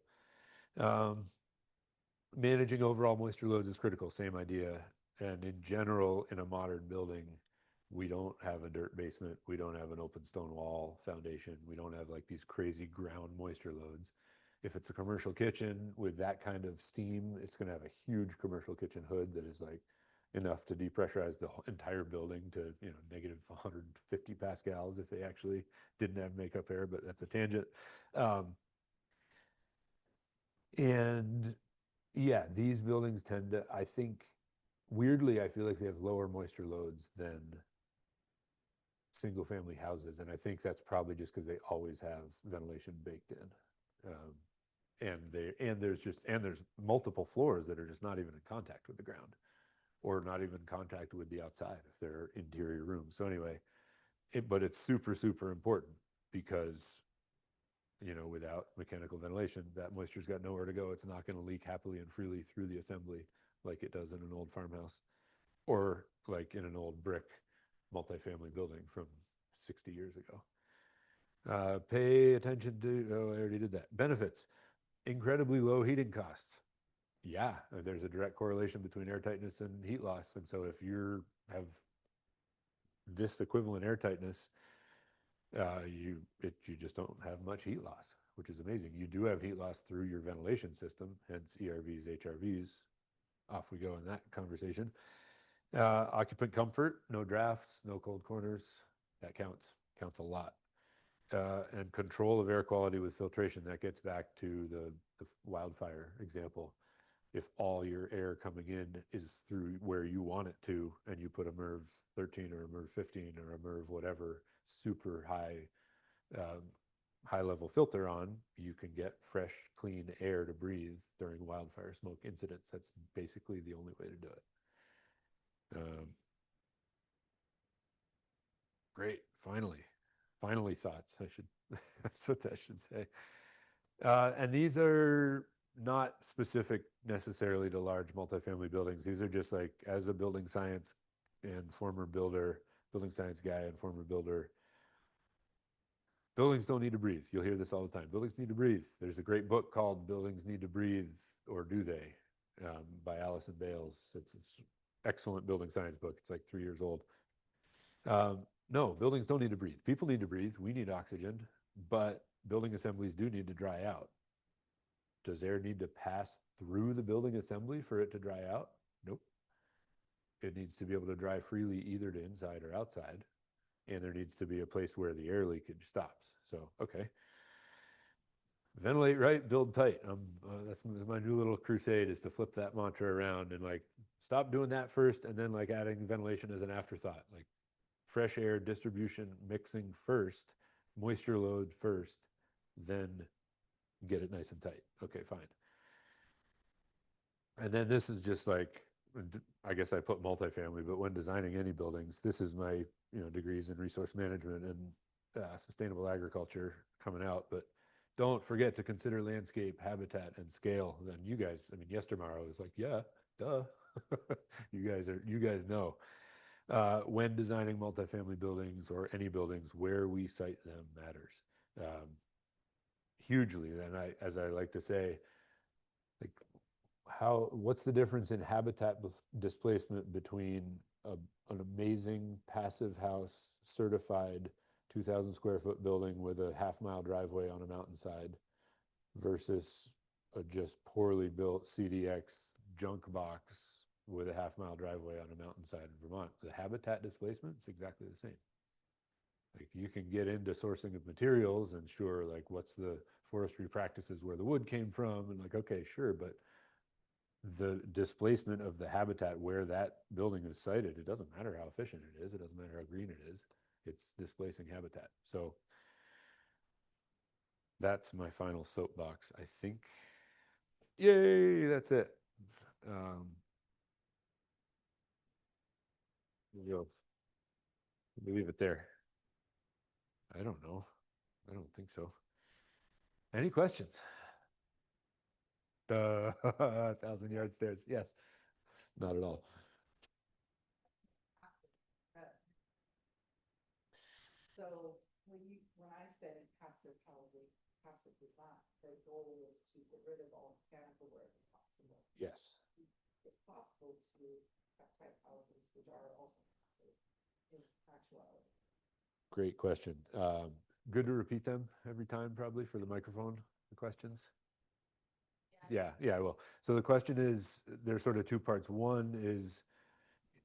Speaker 1: Managing overall moisture loads is critical, same idea. And in general, in a modern building, we don't have a dirt basement. We don't have an open stone wall foundation. We don't have like these crazy ground moisture loads. If it's a commercial kitchen with that kind of steam, it's going to have a huge commercial kitchen hood that is like enough to depressurize the entire building to, negative 150 pascals if they actually didn't have makeup air, but that's a tangent. And yeah, these buildings tend to, I think, weirdly, I feel like they have lower moisture loads than single family houses. And I think that's probably just because they always have ventilation baked in. There's multiple floors that are just not even in contact with the ground, or not even in contact with the outside if they're interior rooms. So anyway, but it's super, super important because without mechanical ventilation, that moisture's got nowhere to go. It's not going to leak happily and freely through the assembly like it does in an old farmhouse, or like in an old brick multifamily building from 60 years ago. Pay attention to, I already did that. Benefits, incredibly low heating costs. Yeah, there's a direct correlation between air tightness and heat loss. And so if you have this equivalent air tightness, you just don't have much heat loss, which is amazing. You do have heat loss through your ventilation system, hence ERVs, HRVs. Off we go in that conversation. Occupant comfort, no drafts, no cold corners. That counts a lot. And control of air quality with filtration. That gets back to the wildfire example. If all your air coming in is through where you want it to, and you put a MERV 13 or a MERV 15 or a MERV whatever super high level filter on, you can get fresh, clean air to breathe during wildfire smoke incidents. That's basically the only way to do it. Great. Finally thoughts. That's what I should say. And these are not specific necessarily to large multifamily buildings. These are just like, as a building science and former builder, building science guy and former builder, Buildings don't need to breathe. You'll hear this all the time. Buildings need to breathe. There's a great book called Buildings Need to Breathe, or Do They, by Allison Bales. It's an excellent building science book. It's like 3 years old. No, buildings don't need to breathe. People need to breathe. We need oxygen, but building assemblies do need to dry out. Does air need to pass through the building assembly for it to dry out? Nope. It needs to be able to dry freely either to inside or outside. And there needs to be a place where the air leakage stops. So, okay. Ventilate right, build tight. That's my new little crusade, is to flip that mantra around and like stop doing that first and then like adding ventilation as an afterthought. Like fresh air distribution mixing first, moisture load first, then get it nice and tight. Okay, fine. And then this is just like, I guess I put multifamily, but when designing any buildings, this is my degrees in resource management and sustainable agriculture coming out. But don't forget to consider landscape, habitat, and scale. Then you guys, I mean, yestermorrow is like, yeah, duh. you guys know. When designing multifamily buildings or any buildings, where we site them matters hugely. And as I like to say, like, what's the difference in habitat displacement between an amazing passive house, certified 2,000 square foot building with a half-mile driveway on a mountainside versus a just poorly built CDX junk box with a half-mile driveway on a mountainside in Vermont? The habitat displacement is exactly the same. Like, you can get into sourcing of materials and sure, like, what's the forestry practices where the wood came from, and like, okay, sure, but the displacement of the habitat where that building is sited, it doesn't matter how efficient it is, it doesn't matter how green it is, it's displacing habitat. So that's my final soapbox, I think. Yay, that's it. We'll leave it there. I don't know. I don't think so. Any questions? 1,000-yard stairs. Yes. Not at all.
Speaker 2: So when I studied passive housing, passive design, the goal was to get rid of all mechanical wherever possible.
Speaker 1: Yes.
Speaker 2: It's possible to have type houses which are also passive in actuality.
Speaker 1: Great question. Good to repeat them every time, probably, for the microphone, the questions. Yeah, I will. So the question is, there's sort of two parts. One is,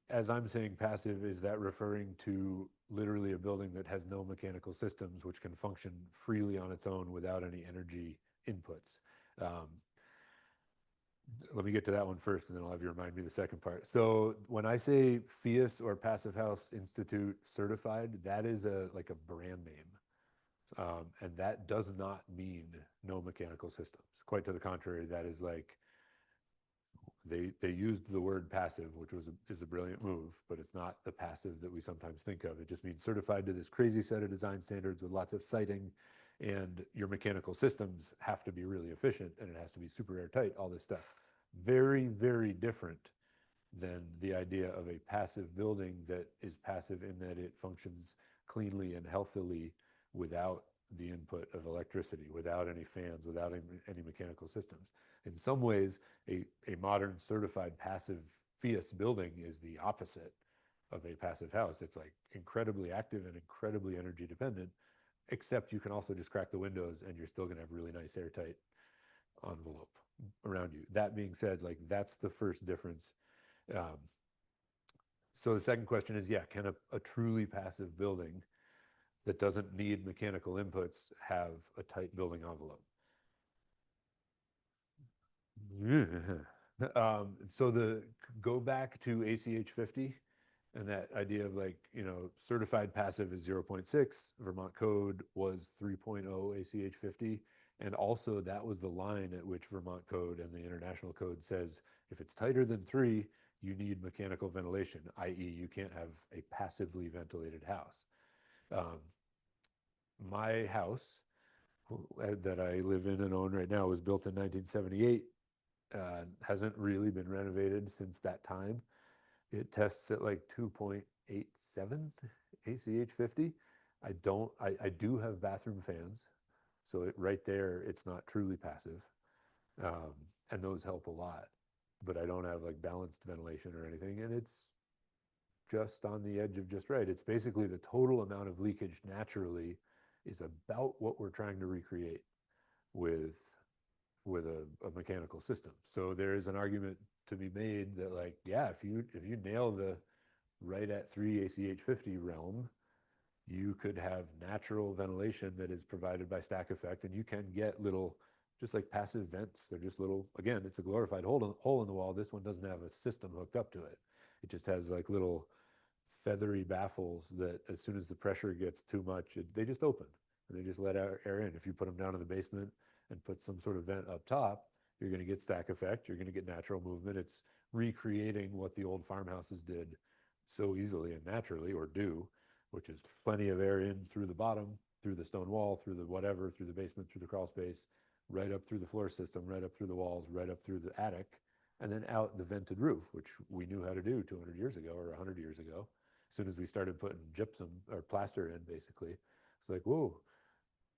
Speaker 1: as I'm saying passive, is that referring to literally a building that has no mechanical systems, which can function freely on its own without any energy inputs? Let me get to that one first, and then I'll have you remind me the second part. So when I say PHIUS or Passive House Institute certified, that is like a brand name. And that does not mean no mechanical systems. Quite to the contrary, that is like, they used the word passive, which is a brilliant move, but it's not the passive that we sometimes think of. It just means certified to this crazy set of design standards with lots of siting, and your mechanical systems have to be really efficient, and it has to be super airtight, all this stuff. Very, very different than the idea of a passive building that is passive in that it functions cleanly and healthily without the input of electricity, without any fans, without any mechanical systems. In some ways, a modern certified passive PHIUS building is the opposite of a passive house. It's like incredibly active and incredibly energy dependent, except you can also just crack the windows and you're still going to have really nice airtight envelope around you. That being said, like, that's the first difference. So the second question is, yeah, can a truly passive building that doesn't need mechanical inputs have a tight building envelope? So go back to ACH 50 and that idea of, like, certified passive is 0.6. Vermont code was 3.0 ACH 50. And also that was the line at which Vermont code and the international code says, if it's tighter than 3, you need mechanical ventilation, i.e. you can't have a passively ventilated house. My house that I live in and own right now was built in 1978. Hasn't really been renovated since that time. It tests at like 2.87 ACH 50. I do have bathroom fans. So right there, it's not truly passive. Um, and those help a lot. But I don't have like balanced ventilation or anything. And it's just on the edge of just right. It's basically the total amount of leakage naturally is about what we're trying to recreate with a mechanical system. So there is an argument to be made that like, yeah, if you nail the right at 3 ACH 50 realm, you could have natural ventilation that is provided by stack effect, and you can get little, just like passive vents. They're just little, again, it's a glorified hole in the wall. This one doesn't have a system hooked up to it. It just has like little feathery baffles that as soon as the pressure gets too much, they just open and they just let air in. If you put them down in the basement and put some sort of vent up top, you're going to get stack effect. You're going to get natural movement. It's recreating what the old farmhouses did so easily and naturally, or do, which is plenty of air in through the bottom, through the stone wall, through the whatever, through the basement, through the crawl space, right up through the floor system, right up through the walls, right up through the attic, and then out the vented roof, which we knew how to do 200 years ago or 100 years ago. As soon as we started putting gypsum or plaster in, basically, it's like, whoa,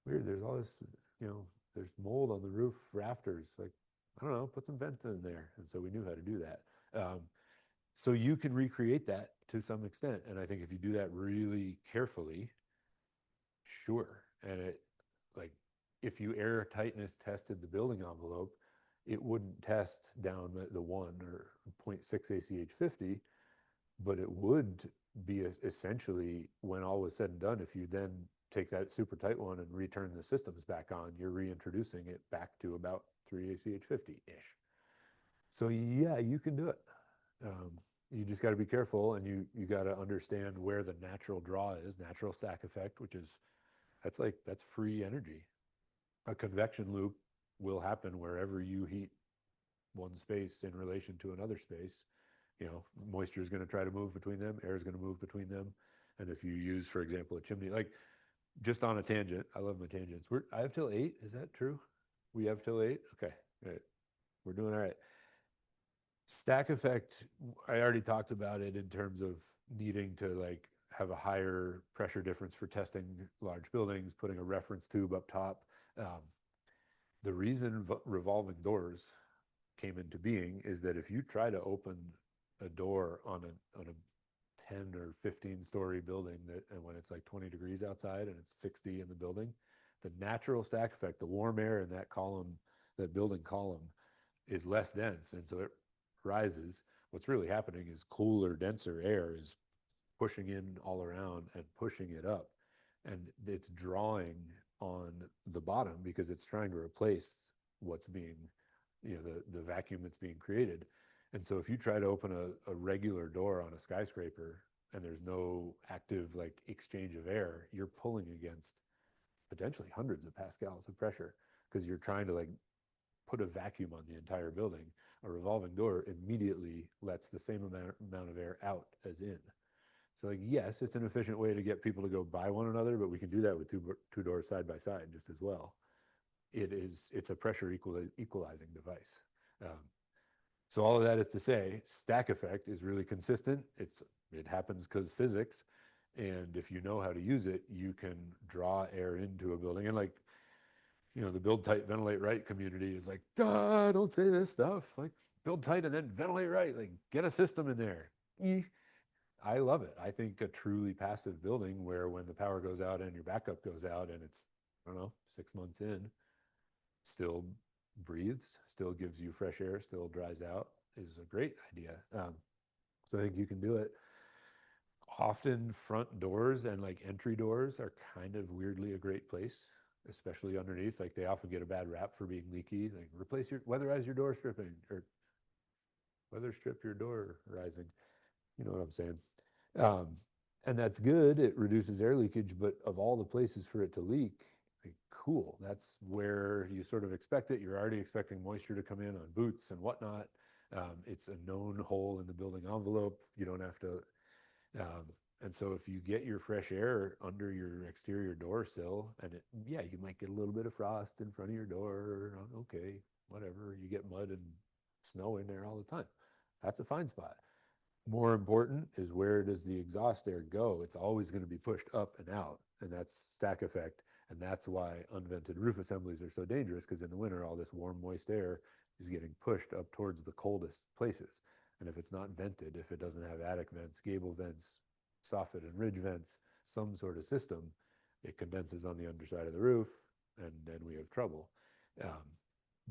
Speaker 1: weird. There's all this, you know, there's mold on the roof rafters. Like, I don't know, put some vents in there. And so we knew how to do that. So you can recreate that to some extent. And I think if you do that really carefully, sure. And it, like, if you air tightness tested the building envelope, it wouldn't test down the 1 or 0.6 ACH 50, but it would be essentially, when all was said and done, if you then take that super tight one and return the systems back on, you're reintroducing it back to about 3 ACH 50-ish. So yeah, you can do it. You just got to be careful, and you got to understand where the natural draw is, natural stack effect, which is, that's free energy. A convection loop will happen wherever you heat one space in relation to another space. You know, moisture is going to try to move between them, air is going to move between them. And if you use, for example, a chimney, like, just on a tangent, I love my tangents. I have till 8. Is that true? We have till 8. Okay, right. We're doing all right. Stack effect, I already talked about it in terms of needing to like have a higher pressure difference for testing large buildings, putting a reference tube up top. Um, the reason revolving doors came into being is that if you try to open a door on a 10 or 15-story building, that, and when it's like 20 degrees outside and it's 60 in the building, the natural stack effect, the warm air in that column, that building column, is less dense, and so it rises. What's really happening is cooler, denser air is pushing in all around and pushing it up, and it's drawing on the bottom because it's trying to replace what's being, you know, the vacuum that's being created. And so if you try to open a regular door on a skyscraper and there's no active like exchange of air, you're pulling against potentially hundreds of pascals of pressure because you're trying to like put a vacuum on the entire building. A revolving door immediately lets the same amount of air out as in. So like, yes, it's an efficient way to get people to go by one another, but we can do that with two doors side by side just as well. It's a pressure equalizing device. Um, so all of that is to say, stack effect is really consistent. It happens because physics, and if you know how to use it, you can draw air into a building. And like, you know, the build tight, ventilate right community is like, duh, don't say this stuff. Like, build tight and then ventilate right. Like, get a system in there. I love it. I think a truly passive building where when the power goes out and your backup goes out and it's, I don't know, 6 months in, still breathes, still gives you fresh air, still dries out, is a great idea. So I think you can do it. Often front doors and like entry doors are kind of weirdly a great place, especially underneath. Like, they often get a bad rap for being leaky. Like, weatherize your door stripping, or weather strip your door rising. You know what I'm saying? Um, and that's good. It reduces air leakage, but of all the places for it to leak, like, cool. That's where you sort of expect it. You're already expecting moisture to come in on boots and whatnot. It's a known hole in the building envelope. You don't have to. And so if you get your fresh air under your exterior door sill, and yeah, you might get a little bit of frost in front of your door. Okay, whatever. You get mud and snow in there all the time. That's a fine spot. More important is, where does the exhaust air go? It's always going to be pushed up and out, and that's stack effect. And that's why unvented roof assemblies are so dangerous, because in the winter, all this warm, moist air is getting pushed up towards the coldest places. And if it's not vented, if it doesn't have attic vents, gable vents, soffit and ridge vents, some sort of system, it condenses on the underside of the roof, and then we have trouble. Um,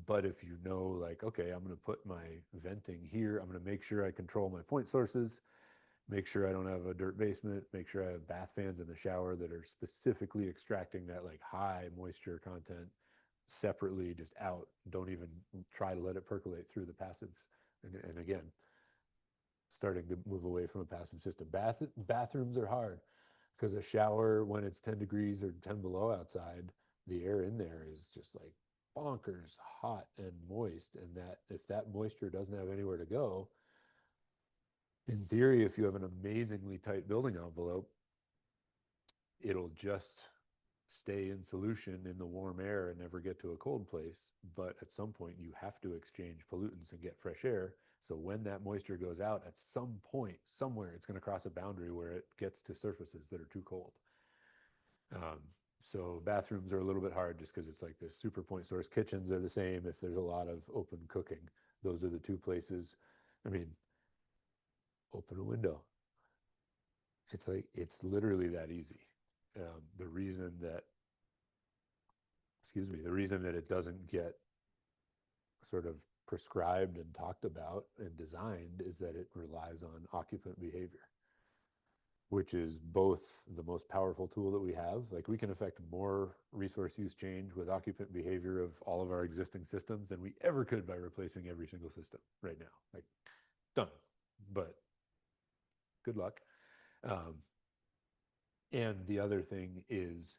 Speaker 1: but if you know, like, okay, I'm going to put my venting here, I'm going to make sure I control my point sources, make sure I don't have a dirt basement, make sure I have bath fans in the shower that are specifically extracting that like high moisture content separately, just out. Don't even try to let it percolate through the passives. And again, starting to move away from a passive system. Bathrooms are hard, because a shower, when it's 10 degrees or 10 below outside, the air in there is just like bonkers hot and moist. And that, if that moisture doesn't have anywhere to go, in theory, if you have an amazingly tight building envelope, it'll just stay in solution in the warm air and never get to a cold place. But at some point, you have to exchange pollutants and get fresh air. So when that moisture goes out, at some point, somewhere, it's going to cross a boundary where it gets to surfaces that are too cold. Um, so bathrooms are a little bit hard, just because it's like this super point source. Kitchens are the same. If there's a lot of open cooking, those are the two places. I mean, open a window. It's like, it's literally that easy. The reason that, excuse me, the reason that it doesn't get sort of prescribed and talked about and designed is that it relies on occupant behavior, which is both the most powerful tool that we have. Like, we can affect more resource use change with occupant behavior of all of our existing systems than we ever could by replacing every single system right now. Like, done. But good luck. Um, and the other thing is,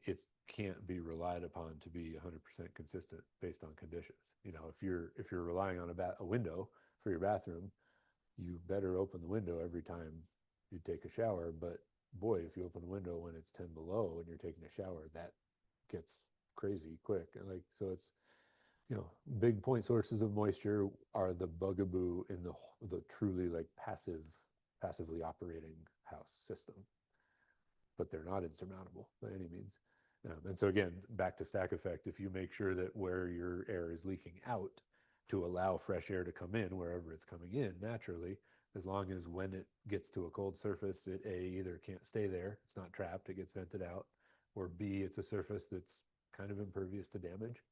Speaker 1: it can't be relied upon to be 100% consistent based on conditions. You know, if you're relying on a window for your bathroom, you better open the window every time you take a shower. But boy, if you open the window when it's 10 below and you're taking a shower, that gets crazy quick. And like, so it's, you know, big point sources of moisture are the bugaboo in the truly like passively operating house system, but they're not insurmountable by any means. And so again, back to stack effect, if you make sure that where your air is leaking out to allow fresh air to come in wherever it's coming in naturally, as long as when it gets to a cold surface, it either can't stay there, it's not trapped, it gets vented out, or B, it's a surface that's kind of impervious to damage.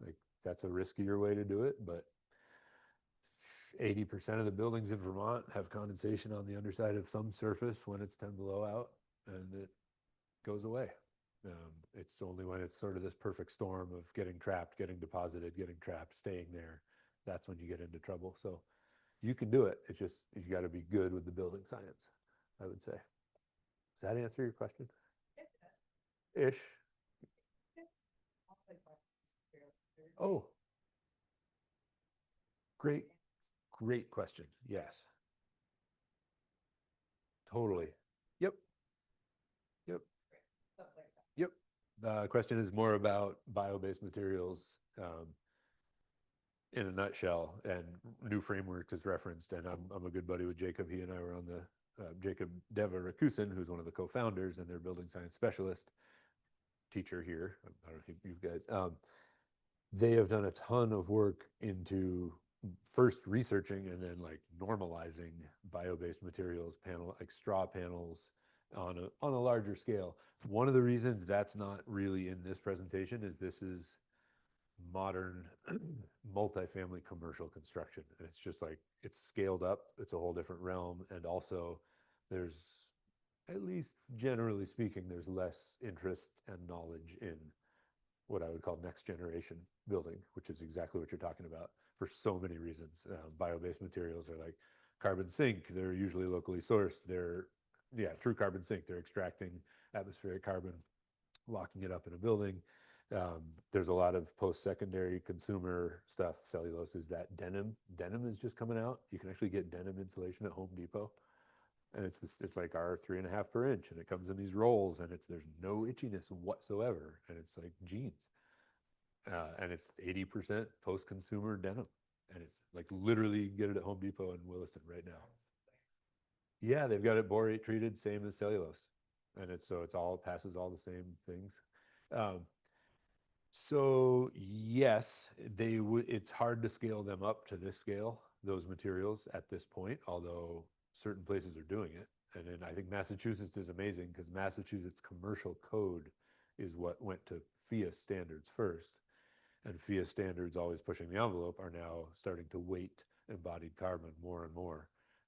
Speaker 1: Like, that's a riskier way to do it, but 80% of the buildings in Vermont have condensation on the underside of some surface when it's 10 below out, and it goes away. It's only when it's sort of this perfect storm of getting trapped, getting deposited, getting trapped, staying there, that's when you get into trouble. So you can do it. It's just, you got to be good with the building science, I would say. Does that answer your question? Ish. Oh, great, great question. Yes, totally. Yep, yep, yep. The question is more about bio-based materials, um, in a nutshell, and new frameworks is referenced. And I'm a good buddy with Jacob. He and I were on the Jacob Deva Rakusin, who's one of the co-founders and their building science specialist teacher here. I don't know if you guys, they have done a ton of work into first researching and then like normalizing bio-based materials, panel, like straw panels, on a larger scale. One of the reasons that's not really in this presentation is this is modern multifamily commercial construction, and it's just like, it's scaled up, it's a whole different realm. And also, there's, at least generally speaking, there's less interest and knowledge in what I would call next generation building, which is exactly what you're talking about, for so many reasons. Bio-based materials are like carbon sink, they're usually locally sourced, they're, yeah, true carbon sink, they're extracting atmospheric carbon, locking it up in a building. There's a lot of post-secondary consumer stuff. Cellulose is that. Denim is just coming out. You can actually get denim insulation at Home Depot, and it's like our 3.5 per inch, and it comes in these rolls, and there's no itchiness whatsoever, and it's like jeans, and it's 80% post-consumer denim, and it's like literally get it at Home Depot in Williston right now. Yeah, they've got it borate treated, same as cellulose, and it's all passes all the same things. Um, so yes, they would. It's hard to scale them up to this scale, those materials at this point, although certain places are doing it. And then I think Massachusetts is amazing because Massachusetts commercial code is what went to PHIUS standards first, and PHIUS standards, always pushing the envelope, are now starting to weight embodied carbon more and more.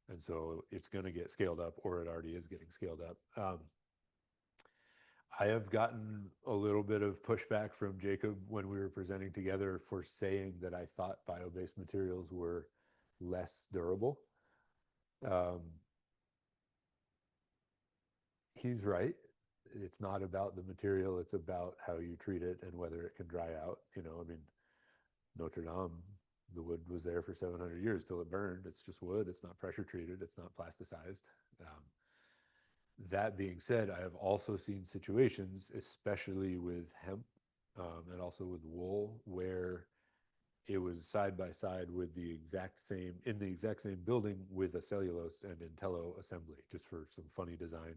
Speaker 1: And so it's going to get scaled up, or it already is getting scaled up. I have gotten a little bit of pushback from Jacob when we were presenting together for saying that I thought bio-based materials were less durable. Um, he's right. It's not about the material, it's about how you treat it and whether it can dry out. I mean, Notre Dame, the wood was there for 700 years till it burned. It's just wood. It's not pressure treated. It's not plasticized. Um, that being said, I have also seen situations, especially with hemp and also with wool, where it was side by side with the exact same in the exact same building with a cellulose and Intello assembly, just for some funny design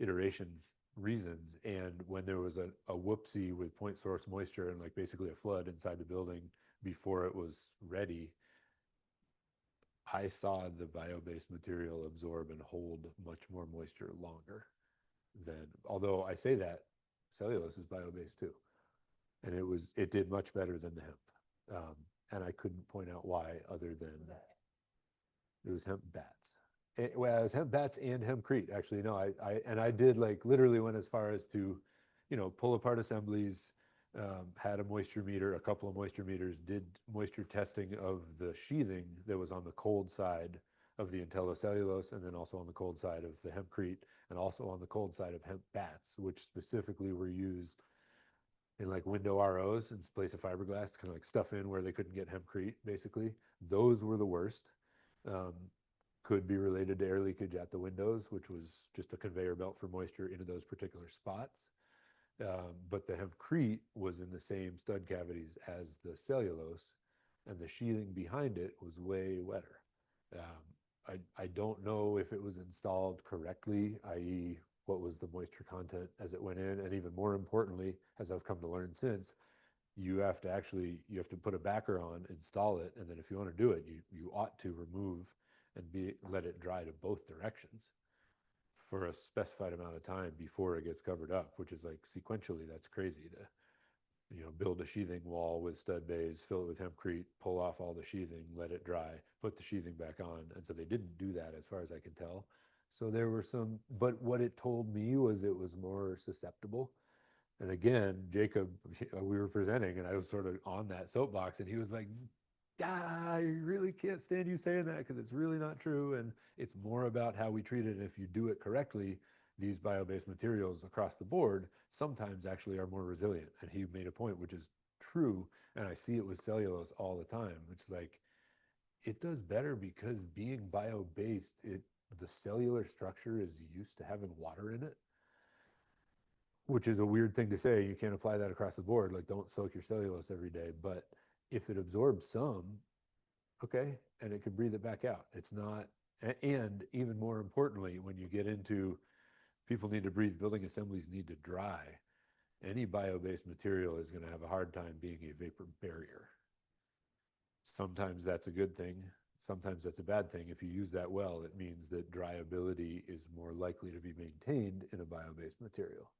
Speaker 1: iteration reasons. And when there was a whoopsie with point source moisture and like basically a flood inside the building before it was ready, I saw the bio-based material absorb and hold much more moisture longer than, although I say that cellulose is bio-based too. And it did much better than the hemp. And I couldn't point out why other than it was hemp bats. Well, it was hemp bats and hempcrete, actually. No, I did like literally went as far as to, pull apart assemblies, had a moisture meter, a couple of moisture meters, did moisture testing of the sheathing that was on the cold side of the intellocellulose, and then also on the cold side of the hempcrete, and also on the cold side of hemp bats, which specifically were used in like window ROs in place of fiberglass to kind of like stuff in where they couldn't get hempcrete, basically. Those were the worst. Um, could be related to air leakage at the windows, which was just a conveyor belt for moisture into those particular spots. But the hempcrete was in the same stud cavities as the cellulose, and the sheathing behind it was way wetter. I don't know if it was installed correctly, i.e., what was the moisture content as it went in, and even more importantly, as I've come to learn since, you have to put a backer on, install it, and then if you want to do it, you ought to remove and let it dry to both directions for a specified amount of time before it gets covered up, which is like sequentially, that's crazy to build a sheathing wall with stud bays, fill it with hempcrete, pull off all the sheathing, let it dry, put the sheathing back on. And so they didn't do that as far as I can tell. So there were some, but what it told me was it was more susceptible. And again, Jacob, we were presenting and I was sort of on that soapbox and he was like, ah, I really can't stand you saying that because it's really not true. And it's more about how we treat it. And if you do it correctly, these bio-based materials across the board sometimes actually are more resilient. And he made a point, which is true. And I see it with cellulose all the time. It's like, it does better because being bio-based, the cellular structure is used to having water in it, which is a weird thing to say. You can't apply that across the board. Like, don't soak your cellulose every day. But if it absorbs some, okay, and it can breathe it back out. It's not, and even more importantly, when you get into people need to breathe, building assemblies need to dry, any bio-based material is going to have a hard time being a vapor barrier. Sometimes that's a good thing. Sometimes that's a bad thing. If you use that well, it means that dryability is more likely to be maintained in a bio-based material.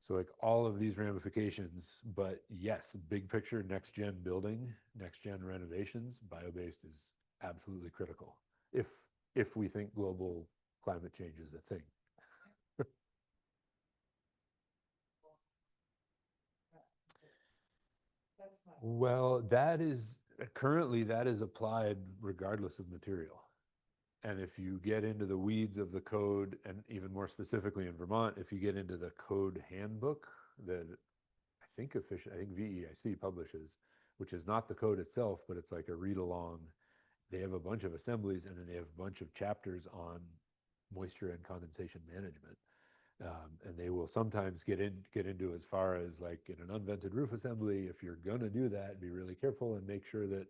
Speaker 1: So like all of these ramifications, but yes, big picture, next gen building, next gen renovations, bio-based is absolutely critical. If we think global climate change is a thing.
Speaker 2: That's my,
Speaker 1: Well, that is currently that is applied regardless of material. And if you get into the weeds of the code, and even more specifically in Vermont, if you get into the code handbook that I think VEIC publishes, which is not the code itself, but it's like a read along. They have a bunch of assemblies and then they have a bunch of chapters on moisture and condensation management. And they will sometimes get into as far as like in an unvented roof assembly, if you're gonna do that, be really careful and make sure that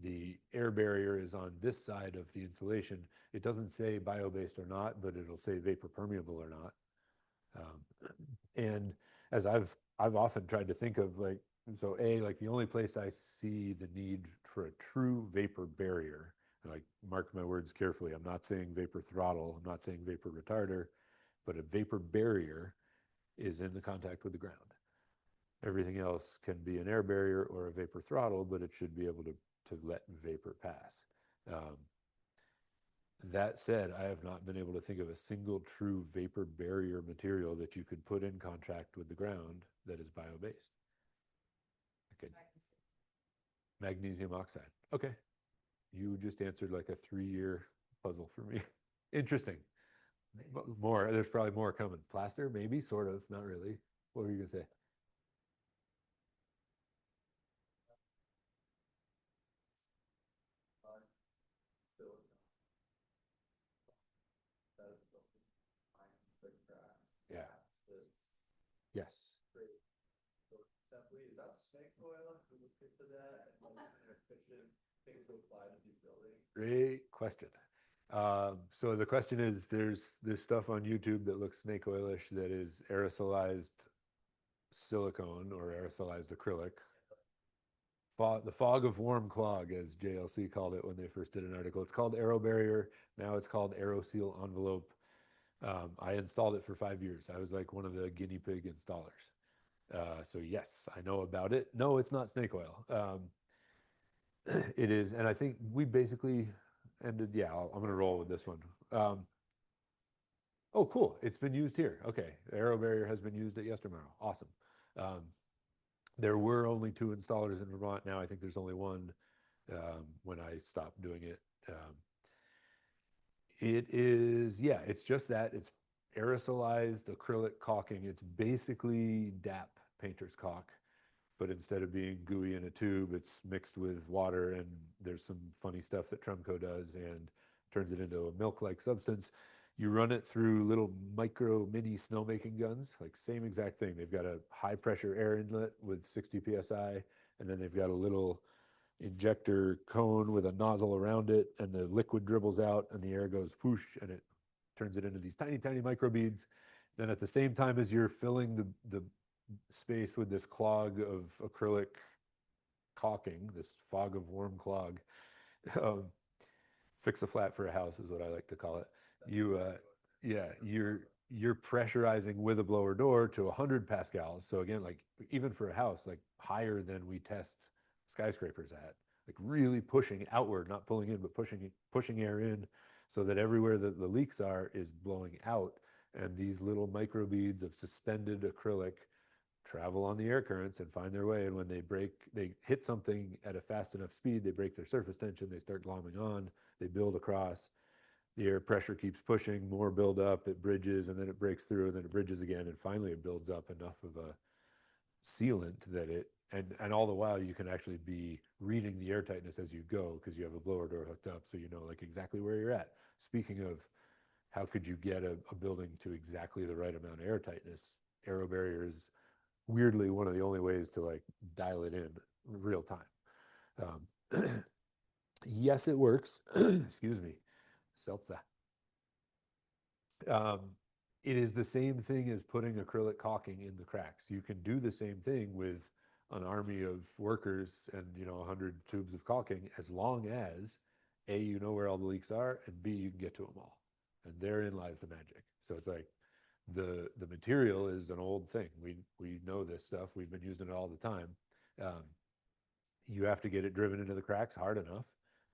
Speaker 1: The air barrier is on this side of the insulation. It doesn't say bio-based or not, but it'll say vapor permeable or not. And as I've often tried to think of, like, so like the only place I see the need for a true vapor barrier, like, mark my words carefully, I'm not saying vapor throttle, I'm not saying vapor retarder, but a vapor barrier is in the contact with the ground. Everything else can be an air barrier or a vapor throttle, but it should be able to let vapor pass. Um, that said, I have not been able to think of a single true vapor barrier material that you could put in contact with the ground that is bio-based. Okay. Magnesium oxide. Okay. You just answered like a 3-year puzzle for me. Interesting. More, there's probably more coming. Plaster, maybe, sort of, not really. What were you gonna say? Yeah. Yes.
Speaker 3: Is that snake oil? Who looked into that? And what kind of efficient thing to apply to these buildings?
Speaker 1: Great question. So the question is, there's stuff on YouTube that looks snake oilish that is aerosolized silicone or aerosolized acrylic. The fog of warm clog, as JLC called it when they first did an article. It's called Aero Barrier. Now it's called AeroSeal Envelope. I installed it for 5 years. I was like one of the guinea pig installers. So yes, I know about it. No, it's not snake oil. It is, and I think we basically ended. Yeah, I'm going to roll with this one. Oh, cool! It's been used here. Okay, the Aero Barrier has been used at Yestermorrow. Awesome. Um, there were only 2 installers in Vermont. Now I think there's only one. When I stopped doing it, it is, yeah, it's just that. It's aerosolized acrylic caulking. It's basically DAP painter's caulk, but instead of being gooey in a tube, it's mixed with water, and there's some funny stuff that Tremco does and turns it into a milk-like substance. You run it through little micro mini snowmaking guns, like same exact thing. They've got a high pressure air inlet with 60 psi, and then they've got a little injector cone with a nozzle around it, and the liquid dribbles out and the air goes whoosh, and it turns it into these tiny, tiny microbeads. Then at the same time as you're filling the space with this clog of acrylic caulking, this fog of warm clog, um, fix a flat for a house is what I like to call it. Yeah, you're pressurizing with a blower door to 100 pascals. So again, like even for a house, like higher than we test skyscrapers at, like really pushing outward, not pulling in, but pushing air in, so that everywhere that the leaks are is blowing out, and these little microbeads of suspended acrylic travel on the air currents and find their way. And when they break, they hit something at a fast enough speed, they break their surface tension, they start glomming on, they build across. The air pressure keeps pushing, more build up, it bridges, and then it breaks through, and then it bridges again, and finally it builds up enough of a sealant that and all the while you can actually be reading the air tightness as you go, because you have a blower door hooked up, so you know like exactly where you're at. Speaking of how could you get a building to exactly the right amount of air tightness, Aero Barrier is weirdly one of the only ways to like dial it in real time. Yes, it works. Excuse me, seltzer. Um, it is the same thing as putting acrylic caulking in the cracks. You can do the same thing with an army of workers and 100 tubes of caulking, as long as A, you know where all the leaks are, and B, you can get to them all. And therein lies the magic. So it's like the material is an old thing. We know this stuff. We've been using it all the time. Um, you have to get it driven into the cracks hard enough,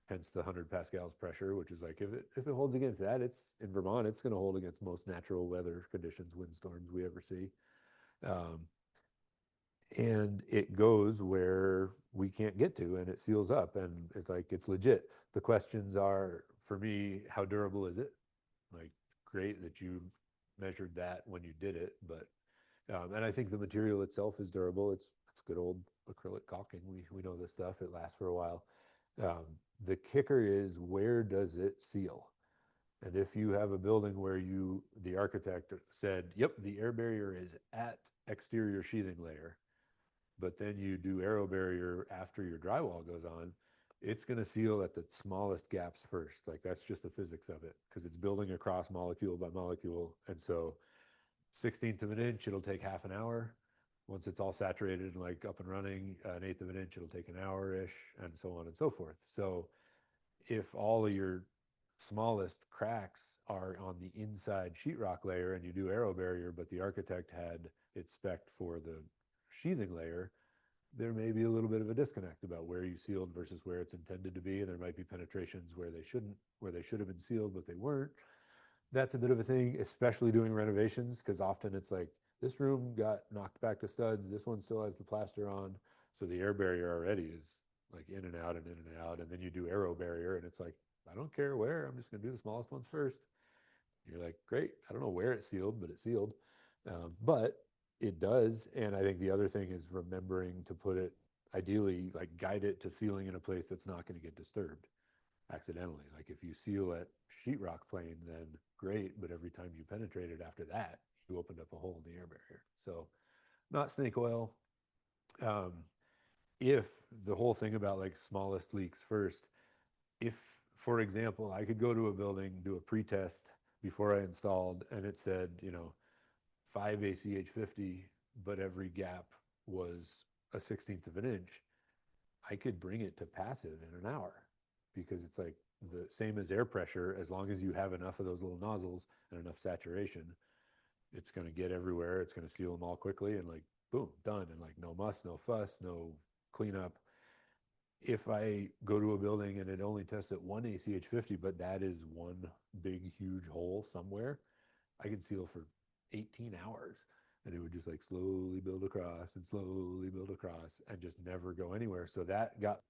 Speaker 1: hence the 100 pascals pressure, which is like if it holds against that, it's in Vermont, it's going to hold against most natural weather conditions, windstorms we ever see. Um, and it goes where we can't get to, and it seals up, and it's like it's legit. The questions are, for me, how durable is it? Like, great that you measured that when you did it, but and I think the material itself is durable. It's good old acrylic caulking. We know this stuff. It lasts for a while. Um, the kicker is, where does it seal? And if you have a building where the architect said, yep, the air barrier is at exterior sheathing layer, but then you do Aero Barrier after your drywall goes on, it's going to seal at the smallest gaps first. Like that's just the physics of it because it's building across molecule by molecule. And so 1/16 of an inch, it'll take half an hour. Once it's all saturated and like up and running, an eighth of an inch, it'll take an hour-ish, and so on and so forth. So if all of your smallest cracks are on the inside sheetrock layer and you do aero barrier, but the architect had it spec'd for the sheathing layer, there may be a little bit of a disconnect about where you sealed versus where it's intended to be. And there might be penetrations where they shouldn't, where they should have been sealed, but they weren't. That's a bit of a thing, especially doing renovations, because often it's like, this room got knocked back to studs, this one still has the plaster on, so the air barrier already is like in and out and in and out, and then you do aero barrier, and it's like, I don't care where, I'm just gonna do the smallest ones first. You're like, great, I don't know where it's sealed, but it's sealed. But it does, and I think the other thing is remembering to put it, ideally, like guide it to sealing in a place that's not gonna get disturbed accidentally. Like if you seal at sheetrock plane, then great, but every time you penetrate it after that, you opened up a hole in the air barrier. So not snake oil. Um, if the whole thing about like smallest leaks first, if, for example, I could go to a building, do a pre-test before I installed, and it said, 5 ACH 50, but every gap was a 1/16 of an inch, I could bring it to passive in an hour because it's like the same as air pressure. As long as you have enough of those little nozzles and enough saturation, it's going to get everywhere. It's going to seal them all quickly and like, boom, done. And like no muss, no fuss, no cleanup. If I go to a building and it only tests at 1 ACH 50, but that is one big, huge hole somewhere, I can seal for 18 hours and it would just like slowly build across and slowly build across and just never go anywhere. So that got